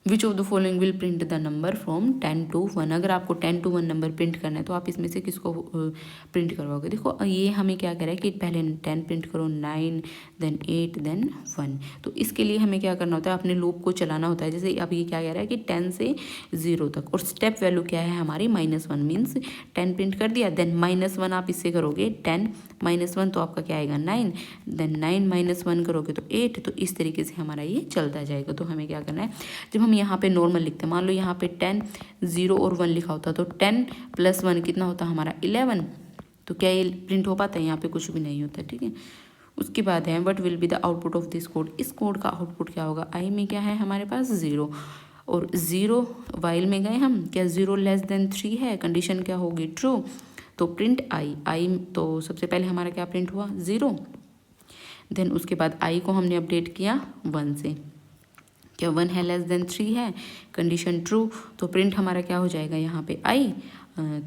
Which of the following will print the number from 10 to 1। अगर आपको 10 to 1 नंबर प्रिंट करना है तो आप इसमें से किसको प्रिंट करवाओगे। देखो ये हमें क्या कह रहा है कि पहले 10 प्रिंट करो, 9 देन 8 देन 1। तो इसके लिए हमें क्या करना होता है, अपने लूप को चलाना होता है। जैसे अब ये क्या कह रहा है कि 10 से 0 तक, और स्टेप वैल्यू क्या है हमारी, -1। मीन्स 10 प्रिंट कर दिया, देन -1 आप इससे करोगे, 10 -1 तो आपका क्या आएगा, 9। देन 9 -1 करोगे तो 8। तो इस तरीके से हमारा ये चलता जाएगा। तो हमें क्या करना है, जब हम यहाँ पे नॉर्मल लिखते हैं, मान लो यहाँ पे 10 0 और 1 लिखा होता, तो 10 + 1 कितना होता हमारा, 11। तो क्या ये प्रिंट हो पाता है, यहाँ पे कुछ भी नहीं होता, ठीक है। उसके बाद है, what will be the output of this code. इस कोड का आउटपुट क्या होगा, आई में क्या है हमारे पास 0, और 0 वाइल में गए हम, क्या 0 < 3 है, कंडीशन क्या होगी, ट्रू। तो प्रिंट आई, तो सबसे पहले हमारा क्या प्रिंट हुआ, 0। देन उसके बाद आई को हमने अपडेट किया 1 से, क्या 1 है < 3 है, कंडीशन ट्रू। तो प्रिंट हमारा क्या हो जाएगा यहाँ पे आई,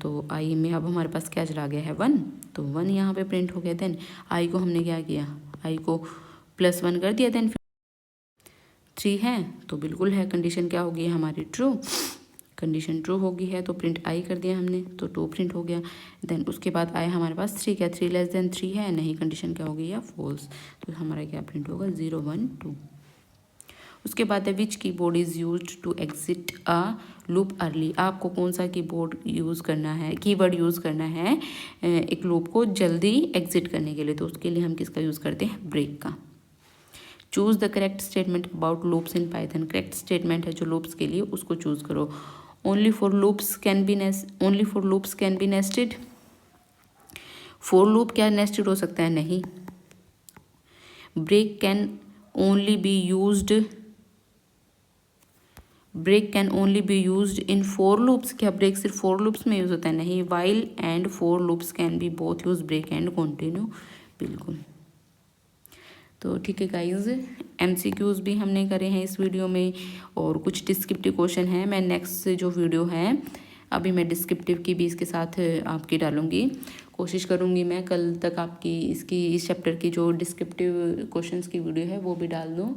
तो आई में अब हमारे पास क्या चला गया है, 1। तो 1 यहाँ पे प्रिंट हो गया। देन आई को हमने क्या किया, आई को +1 कर दिया, देन 3 है तो बिल्कुल है, कंडीशन क्या होगी हमारी, ट्रू। कंडीशन ट्रू होगी है तो प्रिंट आई कर दिया हमने, तो 2 प्रिंट हो गया। देन उसके बाद आया हमारे पास 3, क्या 3 < 3 है, नहीं, कंडीशन क्या होगी, या फॉल्स। तो हमारा क्या प्रिंट होगा, 0 1 2। उसके बाद है, which keyboard is used to exit a loop early. आपको कौन सा कीबोर्ड यूज़ करना है, कीवर्ड यूज़ करना है एक लूप को जल्दी एग्जिट करने के लिए। तो उसके लिए हम किसका यूज़ करते हैं, ब्रेक का। Choose the correct statement about loops in Python. Correct statement है जो लूप्स के लिए, उसको चूज़ करो। Only for loops can be nested, for loop क्या नेस्टेड हो सकता है? नहीं। Break can only be used, break can only be used in for loops, क्या ब्रेक सिर्फ फोर लूप्स में यूज होता है? नहीं। While and for loops can be both use break and continue, बिल्कुल। तो ठीक है गाइज, एमसीक्यूज भी हमने करे हैं इस वीडियो में और कुछ डिस्क्रिप्टिव क्वेश्चन हैं। मैं नेक्स्ट जो वीडियो है अभी मैं डिस्क्रिप्टिव की भी इसके साथ आपकी डालूंगी, कोशिश करूंगी मैं कल तक आपकी इसकी इस चैप्टर की जो डिस्क्रिप्टिव क्वेश्चंस की वीडियो है वो भी डाल दूं,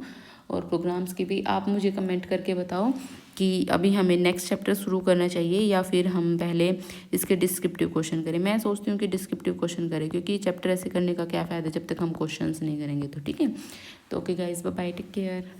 और प्रोग्राम्स की भी। आप मुझे कमेंट करके बताओ कि अभी हमें नेक्स्ट चैप्टर शुरू करना चाहिए या फिर हम पहले इसके डिस्क्रिप्टिव क्वेश्चन करें। मैं सोचती हूँ कि डिस्क्रिप्टिव क्वेश्चन करें, क्योंकि चैप्टर ऐसे करने का क्या फ़ायदा जब तक हम क्वेश्चंस नहीं करेंगे। तो ठीक है, तो okay guys, bye bye, take care.